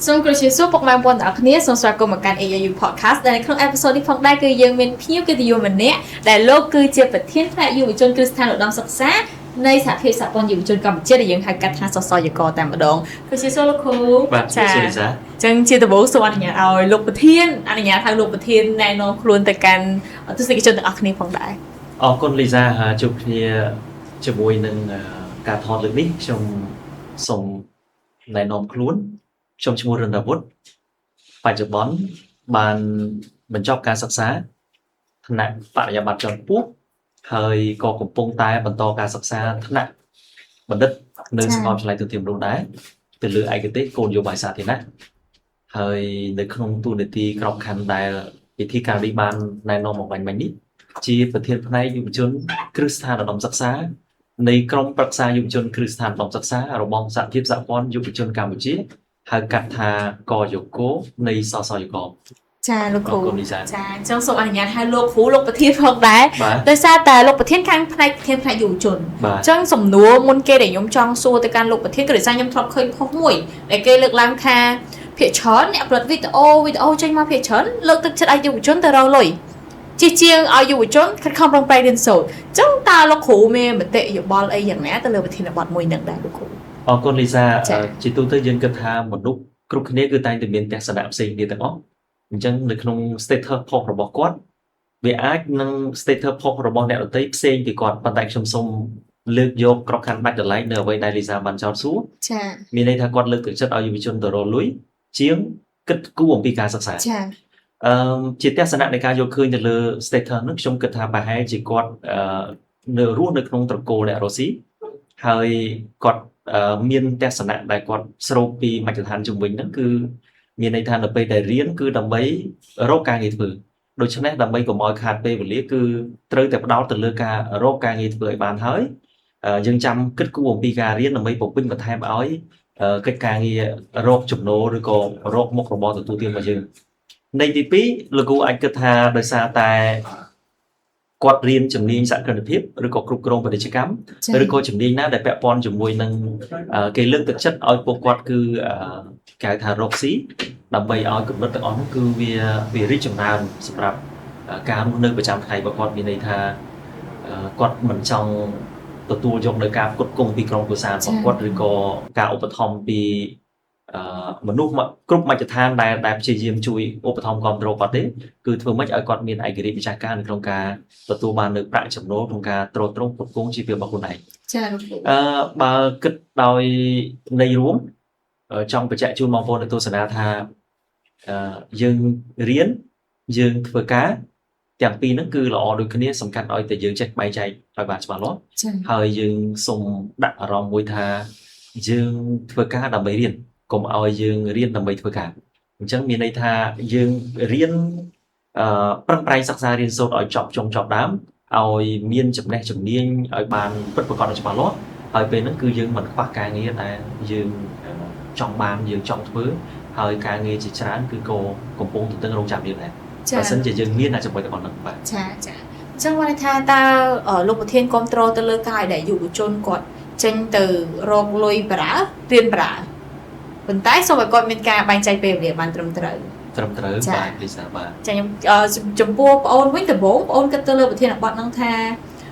សូមគោរពជាសួរពុកម៉ែបងប្អូនទាំងអស់គ្នាសូមស្វាគមន៍មកកាន់ AU Podcast ដែលនៅក្នុង episode នេះផងដែរគឺយើងមានភ្ញៀវកិត្តិយសម្នាក់ដែលលោកគឺជាប្រធានផ្នែកយុវជនគ្រឹះស្ថានឧត្តមសិក្សានៃសហភាពសហព័ន្ធយុវជនកម្ពុជាដែលយើងហៅកាត់ថាសសយកតែម្ដងគឺជាសួរលោកគ្រូបាទជាសួរលីសាចឹងជាដំបូងសូមអនុញ្ញាតឲ្យលោកប្រធានអនុញ្ញាតឲ្យលោកប្រធានណែនាំខ្លួនទៅកាន់ទស្សនិកជនទាំងអស់គ្នាផងដែរអរគុណលីសាជួបគ្នាជាមួយនឹងការថតលើកនេះខ្ញុំសូមណែនាំខ្លួនខ្ញុំឈ្មោះរិនដាវុធបច្ចុប្បន្នបានបញ្ចប់ការសិក្សាថ្នាក់បរិញ្ញាបត្រជាន់ខ្ពស់ហើយក៏កំពុងតែបន្តការសិក្សាថ្នាក់បណ្ឌិតនៅសាកលវិទ្យាល័យទូទីមរុងដែរទៅលើឯកទេសគោលនយោបាយសាធារណៈហើយនៅក្នុងទូនាទីក្របខ័ណ្ឌដែលពិធីការនេះបានណែនាំមកបាញ់នេះជាប្រធានផ្នែកយុវជនគ្រឹះស្ថានឧត្តមសិក្សានៃក្រុមប្រឹក្សាយុវជនគ្រឹះស្ថានឧត្តមសិក្សារបស់សហភាពសហព័ន្ធយុវជនកម្ពុជាហៅកាត់ថាកយកនៃសសយកចាលោកគ្រូចាអញ្ចឹងសូមអនុញ្ញាតឲ្យលោកគ្រូលោកប្រធានផងដែរដោយសារតែលោកប្រធានខាងផ្នែកប្រធានផ្នែកយុវជនអញ្ចឹងសំណួរមុនគេដែលខ្ញុំចង់សួរទៅកាន់លោកប្រធានគឺដោយសារខ្ញុំធ្លាប់ឃើញផុសមួយដែលគេលើកឡើងថាភាគច្រើនអ្នកផលិតវីដេអូចេញមកភាគច្រើនលើកទឹកចិត្តឲ្យយុវជនទៅរកលុយជាជាងឲ្យយុវជនខិតខំប្រឹងប្រែងរៀនសូត្រអញ្ចឹងតើលោកគ្រូមានមតិយោបល់អីយ៉ាងណាទៅលើប្រធានបទមួយនឹងដែរលោកគ្រូអរគុណលីសាជាទូទៅយើងគិតថាមនុស្សគ្រប់គ្នាគឺតែងតែមានទស្សនៈផ្សេងគ្នាទាំងអស់អញ្ចឹងនៅក្នុង status post របស់គាត់វាអាចនឹង status post របស់អ្នកដទៃផ្សេងពីគាត់ប៉ុន្តែខ្ញុំសូមលើកយកក្របខ័ណ្ឌបាច់តម្លៃនៅអ្វីដែលលីសាបានចោទសួរចា៎មានន័យថាគាត់លើកទឹកចិត្តឲ្យយុវជនទៅរកលុយជាងគិតគូរអំពីការសិក្សាចា៎ជាទស្សនៈនៃការយកឃើញទៅលើ status នោះខ្ញុំគិតថាប្រហែលជាគាត់នៅរស់នៅក្នុងត្រកូលអ្នករុស្ស៊ីហើយគាត់មានទស្សនៈដែលគាត់ស្រូបពីមជ្ឈដ្ឋានជំនាញហ្នឹងគឺមានន័យថានៅពេលដែលរៀនគឺដើម្បីរកការងារធ្វើដូច្នេះដើម្បីកុំឲ្យខាតពេលវេលាគឺត្រូវតែផ្ដោតទៅលើការរកការងារធ្វើឲ្យបានហើយយើងចាំគិតគូរអំពីការរៀនដើម្បីបំពេញបន្ថែមឲ្យកិច្ចការងាររកចំណូលឬក៏រកមុខរបរទទួលទានរបស់យើងនៃទី2លោកគ្រូអាចគិតថាដោយសារតែគាត់រៀនជំនាញសហគ្រិនភាពឬក៏គ្រប់គ្រងពាណិជ្ជកម្មឬក៏ជំនាញណាដែលពាក់ព័ន្ធជាមួយនឹងគេលើកទឹកចិត្តឲ្យពួកគាត់គឺគេហៅថារកស៊ីដើម្បីឲ្យគំនិតទាំងអស់នោះគឺវារីកចម្រើនសម្រាប់ការរស់នៅប្រចាំថ្ងៃរបស់គាត់មានន័យថាគាត់មិនចង់ទទួលយកនៅការផ្គត់ផ្គង់ពីក្រុមគ្រួសាររបស់គាត់ឬក៏ការឧបត្ថម្ភពីមនុស្សគ្រប់មជ្ឈដ្ឋានដែលព្យាយាមជួយឧបត្ថម្ភគ្រប់គ្រងគាត់ទេគឺធ្វើម៉េចឲ្យគាត់មានឯករាជ្យម្ចាស់ការនៅក្នុងការទទួលបាននៅប្រាក់ចំណូលក្នុងការទ្រទ្រង់ផ្គត់ផ្គង់ជីវភាពរបស់ខ្លួនឯងចាលោកគ្រូបើគិតដោយន័យរួមចង់បញ្ជាក់ជូនបងប្អូនទស្សនាថាយើងរៀនយើងធ្វើការទាំងពីរហ្នឹងគឺល្អដូចគ្នាសំខាន់ឲ្យតែយើងចេះបែងចែកឲ្យបានច្បាស់លាស់ហើយយើងសូមដាក់អារម្មណ៍មួយថាយើងធ្វើការដើម្បីរៀនកុំឲ្យយើងរៀនដើម្បីធ្វើការអញ្ចឹងមានន័យថាយើងរៀនប្រឹងប្រែងសិក្សារៀនសូត្រឲ្យចប់ចុងចប់ដើមឲ្យមានចំណេះជំនាញឲ្យបានពិតប្រាកដឲ្យច្បាស់លាស់ហើយពេលហ្នឹងគឺយើងមិនខ្វះការងារដែលយើងចង់បានយើងចង់ធ្វើហើយការងារជាច្រើនគឺក៏កំពុងទន្ទឹងរង់ចាំយើងដែរបើសិនជាយើងមានចំណុចទាំងអស់ហ្នឹងបាទចាអញ្ចឹងគាត់ថាតើលោកប្រធានគ្រប់គ្រងទៅលើការដែលយុវជនគាត់ចេញទៅរកលុយប្រើរៀនប្រើប៉ុន្តែសូមឲ្យគាត់មានការបែងចែកពេលវេលាបានត្រឹមត្រូវបាទលីសាបាទចាខ្ញុំចំពោះបងអូនវិញដំបូងបងអូនគិតទៅលើប្រធានបទហ្នឹងថា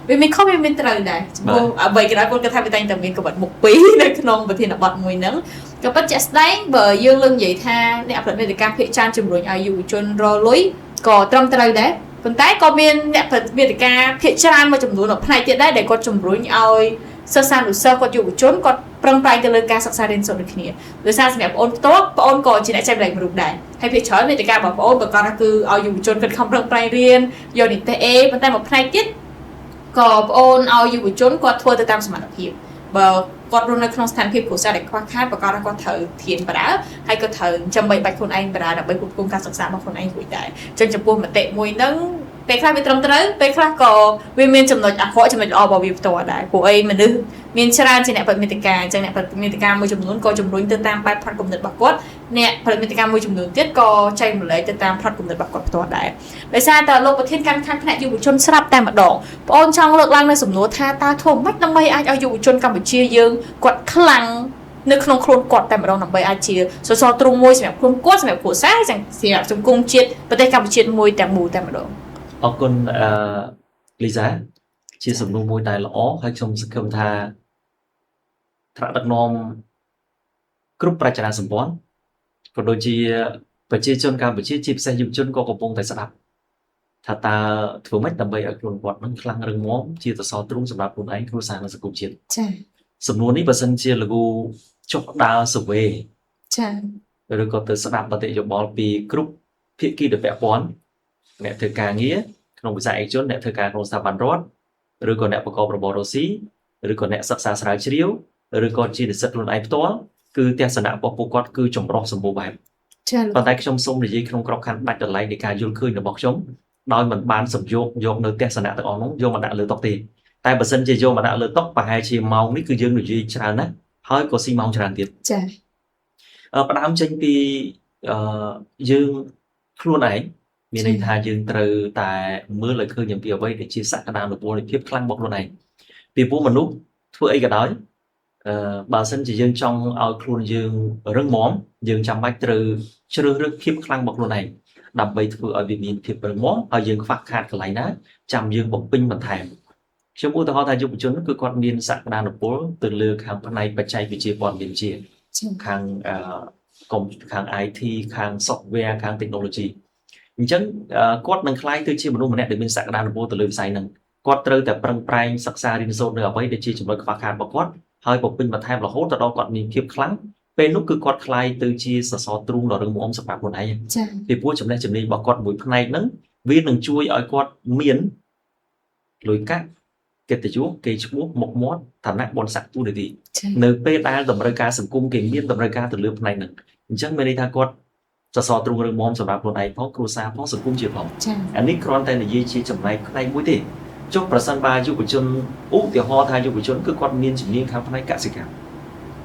វាមានខុសវាមានត្រូវដែរចំពោះអ្វីក៏ដោយគាត់គិតថាវាតែងតែមានក្បត់មុខពីរនៅក្នុងប្រធានបទមួយហ្នឹងក៏ប៉ុន្តែជាក់ស្ដែងបើយើងលើកនិយាយថាអ្នកផលិតមាតិកាភាគច្រើនជំរុញឲ្យយុវជនរកលុយក៏ត្រឹមត្រូវដែរប៉ុន្តែក៏មានអ្នកផលិតមាតិកាភាគច្រើនមួយចំនួនផ្នែកទៀតដែរដែលគាត់ជំរុញឲ្យសិស្សានុសិស្សគាត់យុវជនគាត់ប្រឹងប្រែងទៅលើការសិក្សារៀនសូត្រដូចគ្នាដោយសារសម្រាប់បងអូនផ្ទាល់បងអូនក៏ជាអ្នកចែករំលែករូបដែរហើយភាគច្រើនមាតិការបស់បងអូនប្រកាសថាគឺឲ្យយុវជនគាត់ខំប្រឹងប្រែងរៀនយកនិទ្ទេស A ប៉ុន្តែមួយផ្នែកទៀតក៏បងអូនឲ្យយុវជនគាត់ធ្វើទៅតាមសមត្ថភាពបើគាត់រស់នៅក្នុងស្ថានភាពគ្រួសារដែលខ្វះខាតប្រកាសថាគាត់ត្រូវធានប្រើហើយក៏ត្រូវចាំបីបាច់ខ្លួនឯងប្រើដើម្បីគ្រប់គ្រងការសិក្សារបស់ខ្លួនឯងរួចដែរអញ្ចឹងចំពោះមតិមួយហ្នឹងពេលខ្លះវាត្រឹមត្រូវពេលខ្លះក៏វាមានចំណុចអាក្រក់ចំណុចល្អរបស់វាផ្ទាល់ដែរព្រោះអីមនុស្សមានច្រើនជាអ្នកផលិតមាតិកាអញ្ចឹងអ្នកផលិតមាតិកាមួយចំនួនក៏ជំរុញទៅតាមបែបផ្នត់គំនិតរបស់គាត់អ្នកផលិតមាតិកាមួយចំនួនទៀតក៏ចែករំលែកទៅតាមផ្នត់គំនិតរបស់គាត់ផ្ទាល់ដែរដោយសារតែលោកប្រធានការខាងផ្នែកយុវជនស្រាប់តែម្ដងបងអូនចង់លើកឡើងនៅសំណួរថាតើធ្វើម៉េចដើម្បីអាចឲ្យយុវជនកម្ពុជាយើងគាត់ខ្លាំង នៅក្នុងខ្លួនគាត់តែម្ដងដើម្បីអាចជាសសរទ្រូងមួយសម្រាប់ខ្លួនគាត់សម្រាប់គ្រួសារទាំងសម្រាប់សង្គមជាតិប្រទេសកម្ពុជាមួយទាំងមូលតែម្ដង អរគុណលីសាជាសំណួរមួយដែលល្អហើយខ្ញុំសង្ឃឹមថាថ្នាក់ដឹកនាំគ្រប់ប្រជាសម្ព័ន្ធក៏ដូចជាប្រជាជនកម្ពុជាជាពិសេសយុវជនក៏កំពុងតែស្ដាប់ថាតើធ្វើម៉េចដើម្បីឲ្យខ្លួនគាត់នឹងខ្លាំងរឹងមាំជាសសរទ្រូងសម្រាប់ខ្លួនឯងគ្រួសារនិងសង្គមជាតិ ចា៎ សំណួរនេះបើសិនជាលោកចុះដើរ survey ចា៎ ឬក៏ទៅស្ដាប់មតិយោបល់ពីគ្រប់ភាគីដែលពាក់ព័ន្ធអ្នកធ្វើការងារក្នុងវិស័យឯកជនអ្នកធ្វើការក្នុងស្ថាប័នរដ្ឋឬក៏អ្នកប្រកបរបររកស៊ីឬក៏អ្នកសិក្សាស្រាវជ្រាវឬក៏ជានិស្សិតខ្លួនឯងផ្ទាល់គឺទស្សនៈរបស់ពួកគាត់គឺចម្រុះសម្បូរបែប ចា៎ ប៉ុន្តែខ្ញុំសូមនិយាយក្នុងក្របខ័ណ្ឌដាច់ដライនៃការយល់ឃើញរបស់ខ្ញុំដោយមិនបានសំយកនៅទស្សនៈទាំងអស់នោះយកមកដាក់លើតុទេតែបើសិនជាយកមកដាក់លើតុប្រហែលជាម៉ោងនេះគឺយើងនិយាយច្រើនណាស់ហើយក៏ស៊ីម៉ោងច្រើនទៀត ចា៎ ផ្ដើមចេញពីយើងខ្លួនឯងមានន័យថាយើងត្រូវតែមើលឲ្យឃើញអំពីអ្វីដែលជាសក្តានុពលនៃភាពខ្លាំងរបស់ខ្លួនឯងពីព្រោះមនុស្សធ្វើអីក៏ដោយបើសិនជាយើងចង់ឲ្យខ្លួនយើងរឹងមាំយើងចាំបាច់ត្រូវជ្រើសរើសភាពខ្លាំងរបស់ខ្លួនឯងដើម្បីធ្វើឲ្យវាមានភាពរឹងមាំហើយយើងខ្វះខាតកន្លែងណាចាំយើងបំពេញបន្ថែមខ្ញុំឧទាហរណ៍ថាយុវជនគឺគាត់មានសក្តានុពលទៅលើខាងផ្នែកបច្ចេកវិទ្យាព័ត៌មានវិទ្យាខាងខាង IT ខាង software ខាង technology អញ្ចឹងគាត់នឹងខ្លាយទៅជាមនុស្សម្នាក់ដែលមានសក្តានុពលទៅលើវិស័យហ្នឹងគាត់ត្រូវតែប្រឹងប្រែងសិក្សារៀនសូត្រនៅអ្វីដែលជាចំណុចខ្វះខាតរបស់គាត់ហើយបំពេញបន្ថែមរហូតដល់គាត់មានភាពខ្លាំងពេលនោះគឺគាត់ខ្លាយទៅជាសសរទ្រូងដ៏រឹងមាំសម្រាប់ខ្លួនឯង ចា៎ ពីព្រោះចំណេះជំនាញរបស់គាត់មួយផ្នែកហ្នឹងវានឹងជួយឲ្យគាត់មានលុយកាក់កិត្តិយសគេឈ្មោះមុខមាត់ឋានៈបុណ្យស័ក្តិទូនាទី ចា៎ នៅពេលដែលតម្រូវការសង្គមគេមានតម្រូវការទៅលើផ្នែកហ្នឹងអញ្ចឹងមានន័យថាគាត់សសរទ្រូងរឹងមាំសម្រាប់ខ្លួនឯងផងគ្រួសារផងសង្គមជាតិផង ចា៎ អានេះគ្រាន់តែនិយាយជាចំណែកផ្នែកមួយទេចុះប្រសិនបើយុវជនឧទាហរណ៍ថាយុវជនគឺគាត់មានជំនាញខាងផ្នែកកសិកម្ម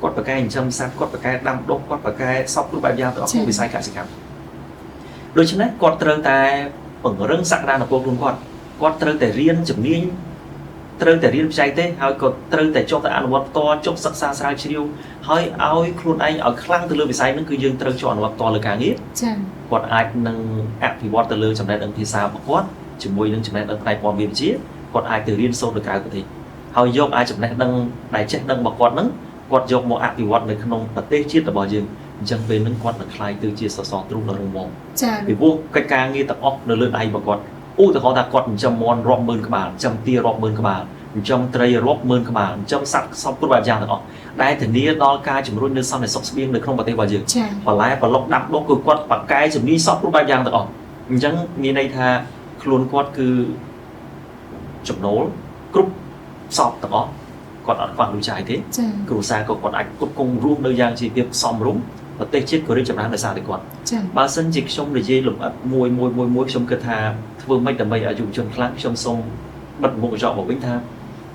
គាត់ប្រកែចិញ្ចឹមសត្វគាត់ប្រកែដាំដុះគាត់ប្រកែសពគ្រប់បែបយ៉ាងទាំងអស់ក្នុងវិស័យកសិកម្មដូច្នេះគាត់ត្រូវតែពង្រឹងសក្តានុពលខ្លួនគាត់ត្រូវតែរៀនជំនាញត្រូវតែរៀនបច្ចេកទេសហើយក៏ត្រូវតែចុះទៅអនុវត្តផ្ទាល់ចុះសិក្សាស្រាវជ្រាវហើយឲ្យខ្លួនឯងឲ្យខ្លាំងទៅលើវិស័យហ្នឹងគឺយើងត្រូវចុះអនុវត្តផ្ទាល់លើការងារ ចា៎ គាត់អាចនឹងអភិវឌ្ឍទៅលើចំណេះដឹងភាសារបស់គាត់ជាមួយនឹងចំណេះដឹងផ្នែកព័ត៌មានវិទ្យាគាត់អាចទៅរៀនសូត្រនៅក្រៅប្រទេសហើយយកអាចចំណេះដឹងដែលចេះដឹងរបស់គាត់ហ្នឹងគាត់យកមកអភិវឌ្ឍនៅក្នុងប្រទេសជាតិរបស់យើងអញ្ចឹងពេលហ្នឹងគាត់នឹងក្លាយទៅជាសសរទ្រូងដ៏រឹងមាំ ចា៎ ពីព្រោះកិច្ចការងារទាំងអស់នៅលើដៃរបស់គាត់ឧទាហរណ៍ថាគាត់ចិញ្ចឹមមាន់រាប់ម៉ឺនក្បាលចិញ្ចឹមទារាប់ម៉ឺនក្បាលចិញ្ចឹមត្រីរាប់ម៉ឺនក្បាលចិញ្ចឹមសត្វសពគ្រប់បែបយ៉ាងទាំងអស់ដែលធានាដល់ការជំរុញនៅសន្តិសុខស្បៀងនៅក្នុងប្រទេសរបស់យើង ចា៎ បន្លែប្រឡុកដាំដុះគឺគាត់បកកែជំនាញសពគ្រប់បែបយ៉ាងទាំងអស់អញ្ចឹងមានន័យថាខ្លួនគាត់គឺចំណូលគ្រប់សពទាំងអស់គាត់អត់ខ្វះលុយចាយទេ ចា៎ គ្រួសារក៏គាត់អាចគ្រប់គ្រងរស់នៅយ៉ាងជាភាពសមរម្យប្រទេសជាតិក៏រីកចម្រើនដោយសារតែគាត់ ចា៎ បើសិនជាខ្ញុំនិយាយលម្អិតមួយខ្ញុំគិតថាធ្វើម៉េចដើម្បីឲ្យយុវជនខ្លាំងខ្ញុំសូមបិទមុខកញ្ចក់មកវិញថា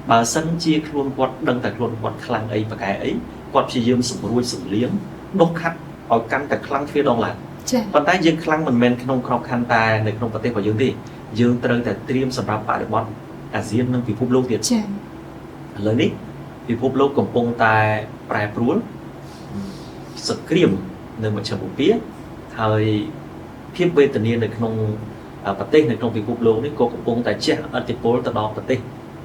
បើសិនជាខ្លួនគាត់ដឹងតែខ្លួនគាត់ខ្លាំងអីប្រកែអីគាត់ព្យាយាមសម្រួចសម្លៀងដុសខាត់ឲ្យកាន់តែខ្លាំងទ្វេដងឡើង ចា៎ ប៉ុន្តែយើងខ្លាំងមិនមែនក្នុងក្របខ័ណ្ឌតែនៅក្នុងប្រទេសរបស់យើងទេយើងត្រូវតែត្រៀមសម្រាប់បរិបទអាស៊ាននិងពិភពលោកទៀត ចា៎ ឥឡូវនេះពិភពលោកកំពុងតែប្រែប្រួលសង្គ្រាមនៅមជ្ឈមបូព៌ាហើយភាពវេទនានៅក្នុងប្រទេសនៅក្នុងពិភពលោកនេះក៏កំពុងតែជះឥទ្ធិពលទៅដល់ប្រទេស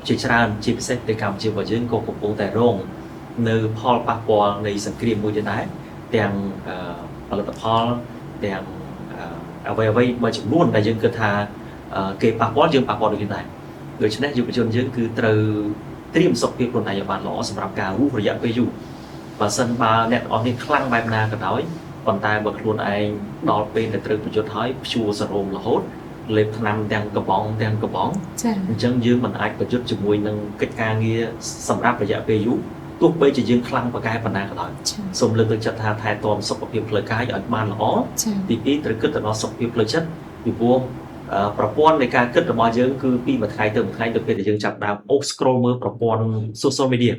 ជាច្រើនជាពិសេសប្រទេសកម្ពុជារបស់យើងក៏កំពុងតែរងនៅផលប៉ះពាល់នៃសង្គ្រាមមួយទៀតដែរទាំងផលិតផលទាំងអ្វីមួយចំនួនដែលយើងគិតថាគេប៉ះពាល់យើងប៉ះពាល់ដូចគ្នាដែរដូច្នេះយុវជនយើងគឺត្រូវត្រៀមសុខភាពខ្លួនឯងឲ្យបានល្អសម្រាប់ការរស់រយៈពេលយូរបើសិនបើអ្នកទាំងអស់នេះខ្លាំងបែបណាក៏ដោយប៉ុន្តែបើខ្លួនឯងដល់ពេលដែលត្រូវប្រយុទ្ធហើយព្យួរសរោមរហូតលេបថ្នាំទាំងកំបង ចា៎ អញ្ចឹងយើងមិនអាចប្រយុទ្ធជាមួយនឹងកិច្ចការងារសម្រាប់រយៈពេលយូរទោះបីជាយើងខ្លាំងប្រកែប៉ុណ្ណាក៏ដោយ ចា៎ សូមលើកទឹកចិត្តថាថែទាំសុខភាពផ្លូវកាយឲ្យបានល្អ ចា៎ ទី2ត្រូវគិតទៅដល់សុខភាពផ្លូវចិត្តពីព្រោះប្រព័ន្ធនៃការគិតរបស់យើងគឺពីមួយថ្ងៃទៅមួយថ្ងៃទៅពេលដែលយើងចាប់ដើមអូស scroll មើលប្រព័ន្ធ social media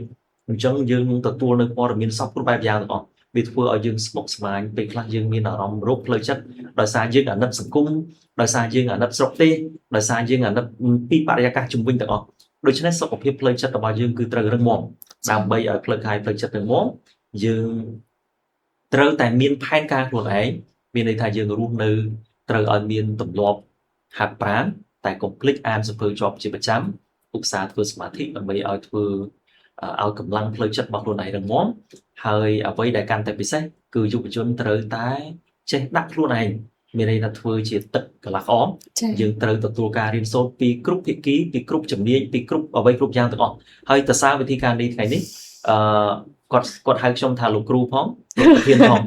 អញ្ចឹងយើងនឹងទទួលនៅព័ត៌មានសពគ្រប់បែបយ៉ាងទាំងអស់វាធ្វើឲ្យយើងស្មុគស្មាញពេលខ្លះយើងមានអារម្មណ៍រោគផ្លូវចិត្តដោយសារយើងអាណិតសង្គមដោយសារយើងអាណិតស្រុកទេដោយសារយើងអាណិតពីបរិយាកាសជុំវិញទាំងអស់ដូច្នេះសុខភាពផ្លូវចិត្តរបស់យើងគឺត្រូវរឹងមាំដើម្បីឲ្យផ្លូវកាយផ្លូវចិត្តរឹងមាំ dươngត្រូវតែមានផែនការខ្លួនឯងមានន័យថាយើងរស់នៅត្រូវឲ្យមានទម្លាប់ហាត់ប្រាណតែកុំភ្លេចអានសៀវភៅជាប់ជាប្រចាំឧស្សាហ៍ធ្វើសមាធិដើម្បីឲ្យធ្វើឲ្យកម្លាំងផ្លូវចិត្តរបស់ខ្លួនឯងរឹងមាំហើយអ្វីដែលកាន់តែពិសេសគឺយុវជនត្រូវតែចេះដាក់ខ្លួនឯងមានន័យថាធ្វើជាទឹកកន្លះក្អមយើងត្រូវទទួលការរៀនសូត្រពីគ្រប់ភាគីពីគ្រប់ជំនាញពីគ្រប់អ្វីគ្រប់យ៉ាងទាំងអស់ហើយតើសារវិធីការនេះថ្ងៃនេះគាត់ហៅខ្ញុំថាលោកគ្រូផងលោកប្រធានផង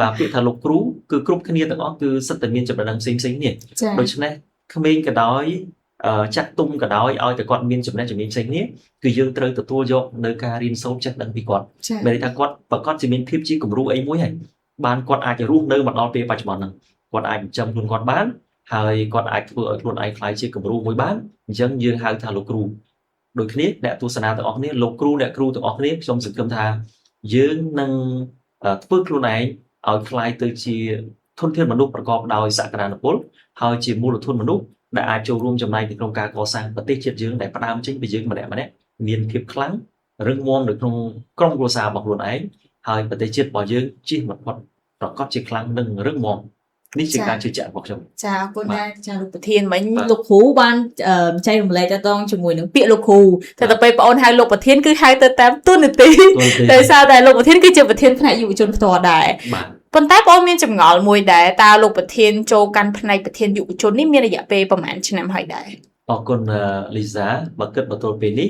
បាទពាក្យថាលោកគ្រូគឺគ្រប់គ្នាទាំងអស់គឺសិតតែមានចំណេះដឹងផ្សេងៗនេះដូច្នេះក្មេងក៏ដោយចាស់ទុំក៏ដោយឲ្យតែគាត់មានចំណេះជំនាញផ្សេងនេះគឺយើងត្រូវទទួលយកនៅការរៀនសូត្រចេះដឹងពីគាត់មានន័យថាគាត់ប្រកាសជាមានភាពជាគំរូអីមួយហើយបានគាត់អាចរស់នៅមកដល់ពេលបច្ចុប្បន្នហ្នឹងគាត់អាចចិញ្ចឹមខ្លួនគាត់បានហើយគាត់អាចធ្វើឲ្យខ្លួនឯងខ្លាយជាគំរូមួយបានអញ្ចឹងយើងហៅថាលោកគ្រូដូចគ្នាអ្នកទស្សនាទាំងអស់គ្នាលោកគ្រូអ្នកគ្រូទាំងអស់គ្នាខ្ញុំសង្ឃឹមថាយើងនឹងធ្វើខ្លួនឯងឲ្យខ្លាយទៅជាធនធានមនុស្សប្រកបដោយសក្តានុពលហើយជាមូលធនមនុស្សដែលអាចចូលរួមចំណែកនៅក្នុងការកសាងប្រទេសជាតិយើងដែលផ្ដើមចេញពីយើងម្នាក់ៗមានភាពខ្លាំងរឹងមាំនៅក្នុងក្រុមគ្រួសាររបស់ខ្លួនឯងហើយប្រទេសជាតិរបស់យើងជៀសមិនផុតប្រកបជាខ្លាំងនិងរឹងមាំនេះជាការជឿជាក់របស់ខ្ញុំចាអរគុណណាស់ចាលោកប្រធានមិញលោកគ្រូបានចែករំលែកតងជាមួយនឹងពាក្យលោកគ្រូតែទៅពេលបងអូនហៅលោកប្រធានគឺហៅទៅតាមទូនាទីដោយសារតែលោកប្រធានគឺជាប្រធានផ្នែកយុវជនផ្ទាល់ដែរប៉ុន្តែបងមានចម្ងល់មួយដែរតើលោកប្រធានចូលកាន់ផ្នែកប្រធានយុវជននេះមានរយៈពេលប្រហែលឆ្នាំហើយដែរអរគុណលីសាបើគិតមកទល់ពេលនេះ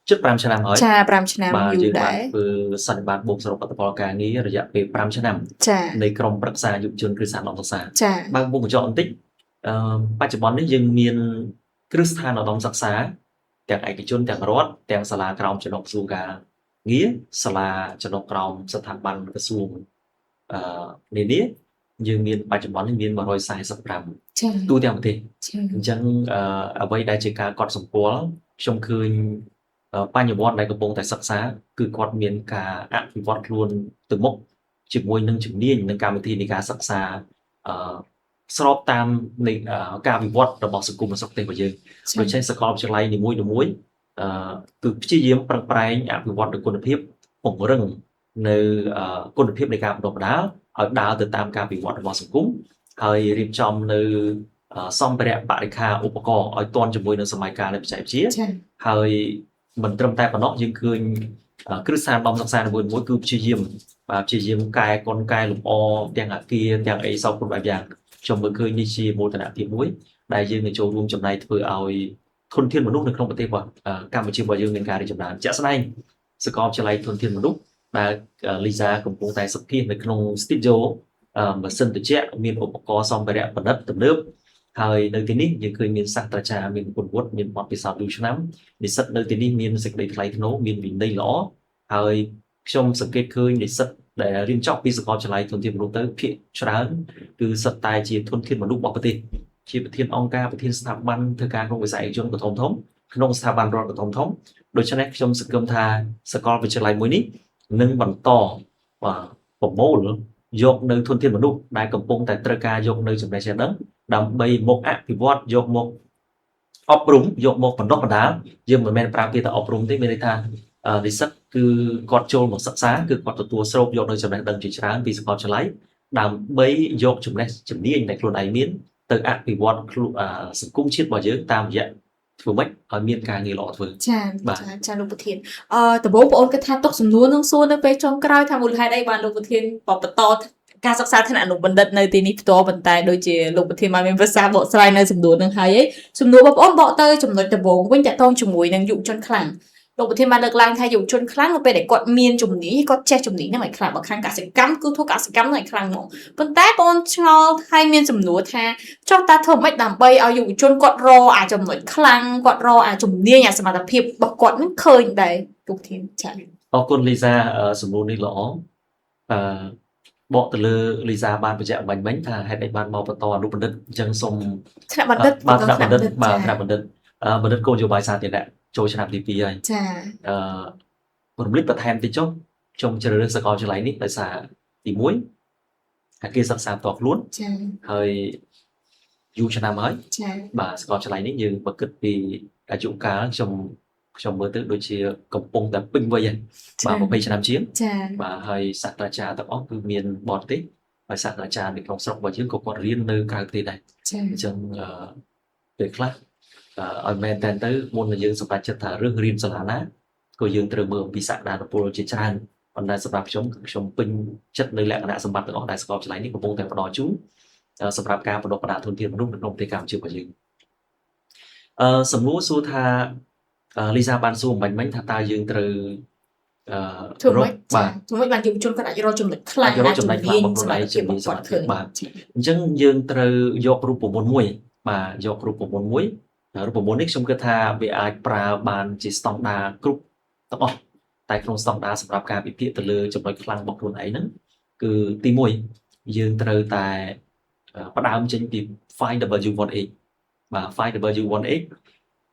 ជិត5ឆ្នាំហើយចា5ឆ្នាំយូរដែរគឺសន្និបាតបូកសរុបផលិតផលការងាររយៈពេល5ឆ្នាំនៃក្រុមប្រឹក្សាយុវជនគ្រឹះស្ថានឧត្តមសិក្សាបើមុខបញ្ចុះបន្តិចបច្ចុប្បន្ននេះយើងមានគ្រឹះស្ថានឧត្តមសិក្សាទាំងឯកជនទាំងរដ្ឋទាំងសាលាក្រមចំណុះក្រសួងការងារសាលាចំណុះក្រមស្ថាប័នក្រសួងនានាយើងមានបច្ចុប្បន្ននេះមាន145ទូទាំងប្រទេសអញ្ចឹងអ្វីដែលជាការកត់សម្គាល់ខ្ញុំឃើញបញ្ញវន្តដែលកំពុងតែសិក្សាគឺគាត់មានការអភិវឌ្ឍខ្លួនទៅមុខជាមួយនឹងជំនាញនិងកម្មវិធីនៃការសិក្សាស្របតាមនៃការវិវត្តរបស់សង្គមនិងស្រុកទេសរបស់យើងដូច្នេះសាកលវិទ្យាល័យនីមួយៗគឺព្យាយាមប្រឹងប្រែងអភិវឌ្ឍនូវគុណភាពពង្រឹងនៅគុណភាពនៃការបណ្ដុះបណ្ដាលឲ្យដើរទៅតាមការវិវត្តរបស់សង្គមហើយរៀបចំនៅសម្ភារៈបរិក្ខារឧបករណ៍ឲ្យទាន់ជាមួយនឹងសម័យកាលនៃបច្ចេកវិទ្យាហើយមិនត្រឹមតែប៉ុណ្ណោះយើងឃើញគ្រឹះស្ថានឧត្តមសិក្សាមួយគឺព្យាយាមកែកលកែលម្អទាំងអគារទាំងអីសពគ្រប់បែបយ៉ាងខ្ញុំមើលឃើញនេះជាមោទនភាពមួយដែលយើងនឹងចូលរួមចំណែកធ្វើឲ្យធនធានមនុស្សនៅក្នុងប្រទេសកម្ពុជារបស់យើងមានការរីកចម្រើនជាក់ស្ដែងសាកលវិទ្យាល័យធនធានមនុស្សដែលលីសាកំពុងតែសិក្សានៅក្នុងស្ទូឌីយោម៉ាស៊ីនត្រជាក់មានឧបករណ៍សម្ភារៈប្រណិតទំនើបហើយនៅទីនេះយើងឃើញមានសាស្ត្រាចារ្យមានគុណវុឌ្ឍមានបទពិសោធន៍យូរឆ្នាំនិស្សិតនៅទីនេះមានសេចក្តីថ្លៃថ្នូរមានវិន័យល្អហើយខ្ញុំសង្កេតឃើញនិស្សិតដែលរៀនចប់ពីសាកលវិទ្យាល័យធនធានមនុស្សទៅភាគច្រើនគឺសិតតែជាធនធានមនុស្សរបស់ប្រទេសជាប្រធានអង្គការប្រធានស្ថាប័នធ្វើការក្នុងវិស័យឯកជនក៏ធំក្នុងស្ថាប័នរដ្ឋក៏ធំដូច្នេះខ្ញុំសង្ឃឹមថាសាកលវិទ្យាល័យមួយនេះនឹងបន្តប្រមូលយកនៅធនធានមនុស្សដែលកំពុងតែត្រូវការយកនៅចំណេះចេះដឹងដើម្បីមកអភិវឌ្ឍយកមកអប់រំយកមកបណ្ដុះបណ្ដាលយើងមិនមែនប្រើពាក្យថាអប់រំទេមានន័យថានិស្សិតគឺគាត់ចូលមកសិក្សាគឺគាត់ទទួលស្រូបយកនៅចំណេះដឹងជាច្រើនពីសាកលវិទ្យាល័យដើម្បីយកចំណេះជំនាញដែលខ្លួនឯងមានទៅអភិវឌ្ឍសង្គមជាតិរបស់យើងតាមរយៈធ្វើម៉េចឲ្យមានការងារល្អធ្វើចាលោកប្រធានដំបូងបងអូនគិតថាទុកសំណួរនឹងសួរនៅពេលចុងក្រោយថាមូលហេតុអីបានលោកប្រធានបន្តការសិក្សាថ្នាក់អនុបណ្ឌិតនៅទីនេះផ្ទាល់ប៉ុន្តែដូចជាលោកប្រធានបានមានប្រសាសន៍បកស្រាយនៅសំណួរនឹងហើយសំណួរបងប្អូនបកទៅចំណុចដំបូងវិញតកតងជាមួយនឹងយុវជនខ្លាំងលោកប្រធានបានលើកឡើងថាយុវជនខ្លាំងនៅពេលដែលគាត់មានជំនាញគាត់ចេះជំនាញហ្នឹងឲ្យខ្លាំងបើខាងកសិកម្មគឺធ្វើកសិកម្មហ្នឹងឲ្យខ្លាំងហ្មងប៉ុន្តែបងឆ្ងល់ហើយមានសំណួរថាចុះតើធ្វើម៉េចដើម្បីឲ្យយុវជនគាត់រកចំណុចខ្លាំងគាត់រកជំនាញសមត្ថភាពរបស់គាត់ហ្នឹងឃើញដែរលោកប្រធានចា៎អរគុណលីសាសំណួរនេះល្អបកទៅលើលីសាបានបញ្ជាក់មិញថាហេតុអីបានមកបន្តអនុបណ្ឌិតអញ្ចឹងសូមថ្នាក់បណ្ឌិតថ្នាក់បណ្ឌិតបណ្ឌិតគោលនយោបាយសាធារណៈចូលឆ្នាំទី2ហើយចារំលឹកបន្ថែមតិចចុះខ្ញុំជ្រើសរើសសាកលវិទ្យាល័យនេះដោយសារទី1អាគារសិក្សាផ្ទាល់ខ្លួនចាហើយយូរឆ្នាំហើយចាបាទសាកលវិទ្យាល័យនេះយើងបើគិតពីអាយុកាលខ្ញុំ trong bữa tới đôi chia công pông tại pinh vậy bà một page năm chiến ចា bà hay sạc ra trà tập óc cứ miền bọt tích và sạc ra trà để trong sọc và chứ có còn riêng nơi cao thì này ចា chân về class ở men tên tới môn là dương sập chất thả rước riêng sờ lá có dương từ mưa bị sạc đàn polo chỉ tràn còn đại sập chống pin chất nơi lẹ đã sập bát ở đại sập lại ní công pông tại đó chú sập rạp ca và độ đà thôn thiên lúc được nông thế cảm chịu của dương sầm lúa xu tha Lisa ban xu bánh bánh thà ta dương từ ធ្វើម៉េចចាធ្វើម៉េចបានយុវជនគាត់អាចរកចំណុចខ្លាំង អាចរកចំណុចខ្លាំងបំរុងឯងជាមួយសមត្ថភាពបាទអញ្ចឹងយើងត្រូវយករូបមន្តមួយបាទយករូបមន្តមួយរូបមន្តនេះខ្ញុំគិតថាវាអាចប្រើបានជាស្តង់ដារគ្រប់ទាំងអស់តែក្នុងស្តង់ដារសម្រាប់ការវិភាគទៅលើចំណុចខ្លាំងរបស់ខ្លួនឯងហ្នឹងគឺទី1យើងត្រូវតែផ្ដើមចេញពី 5W1H បាទ 5W1H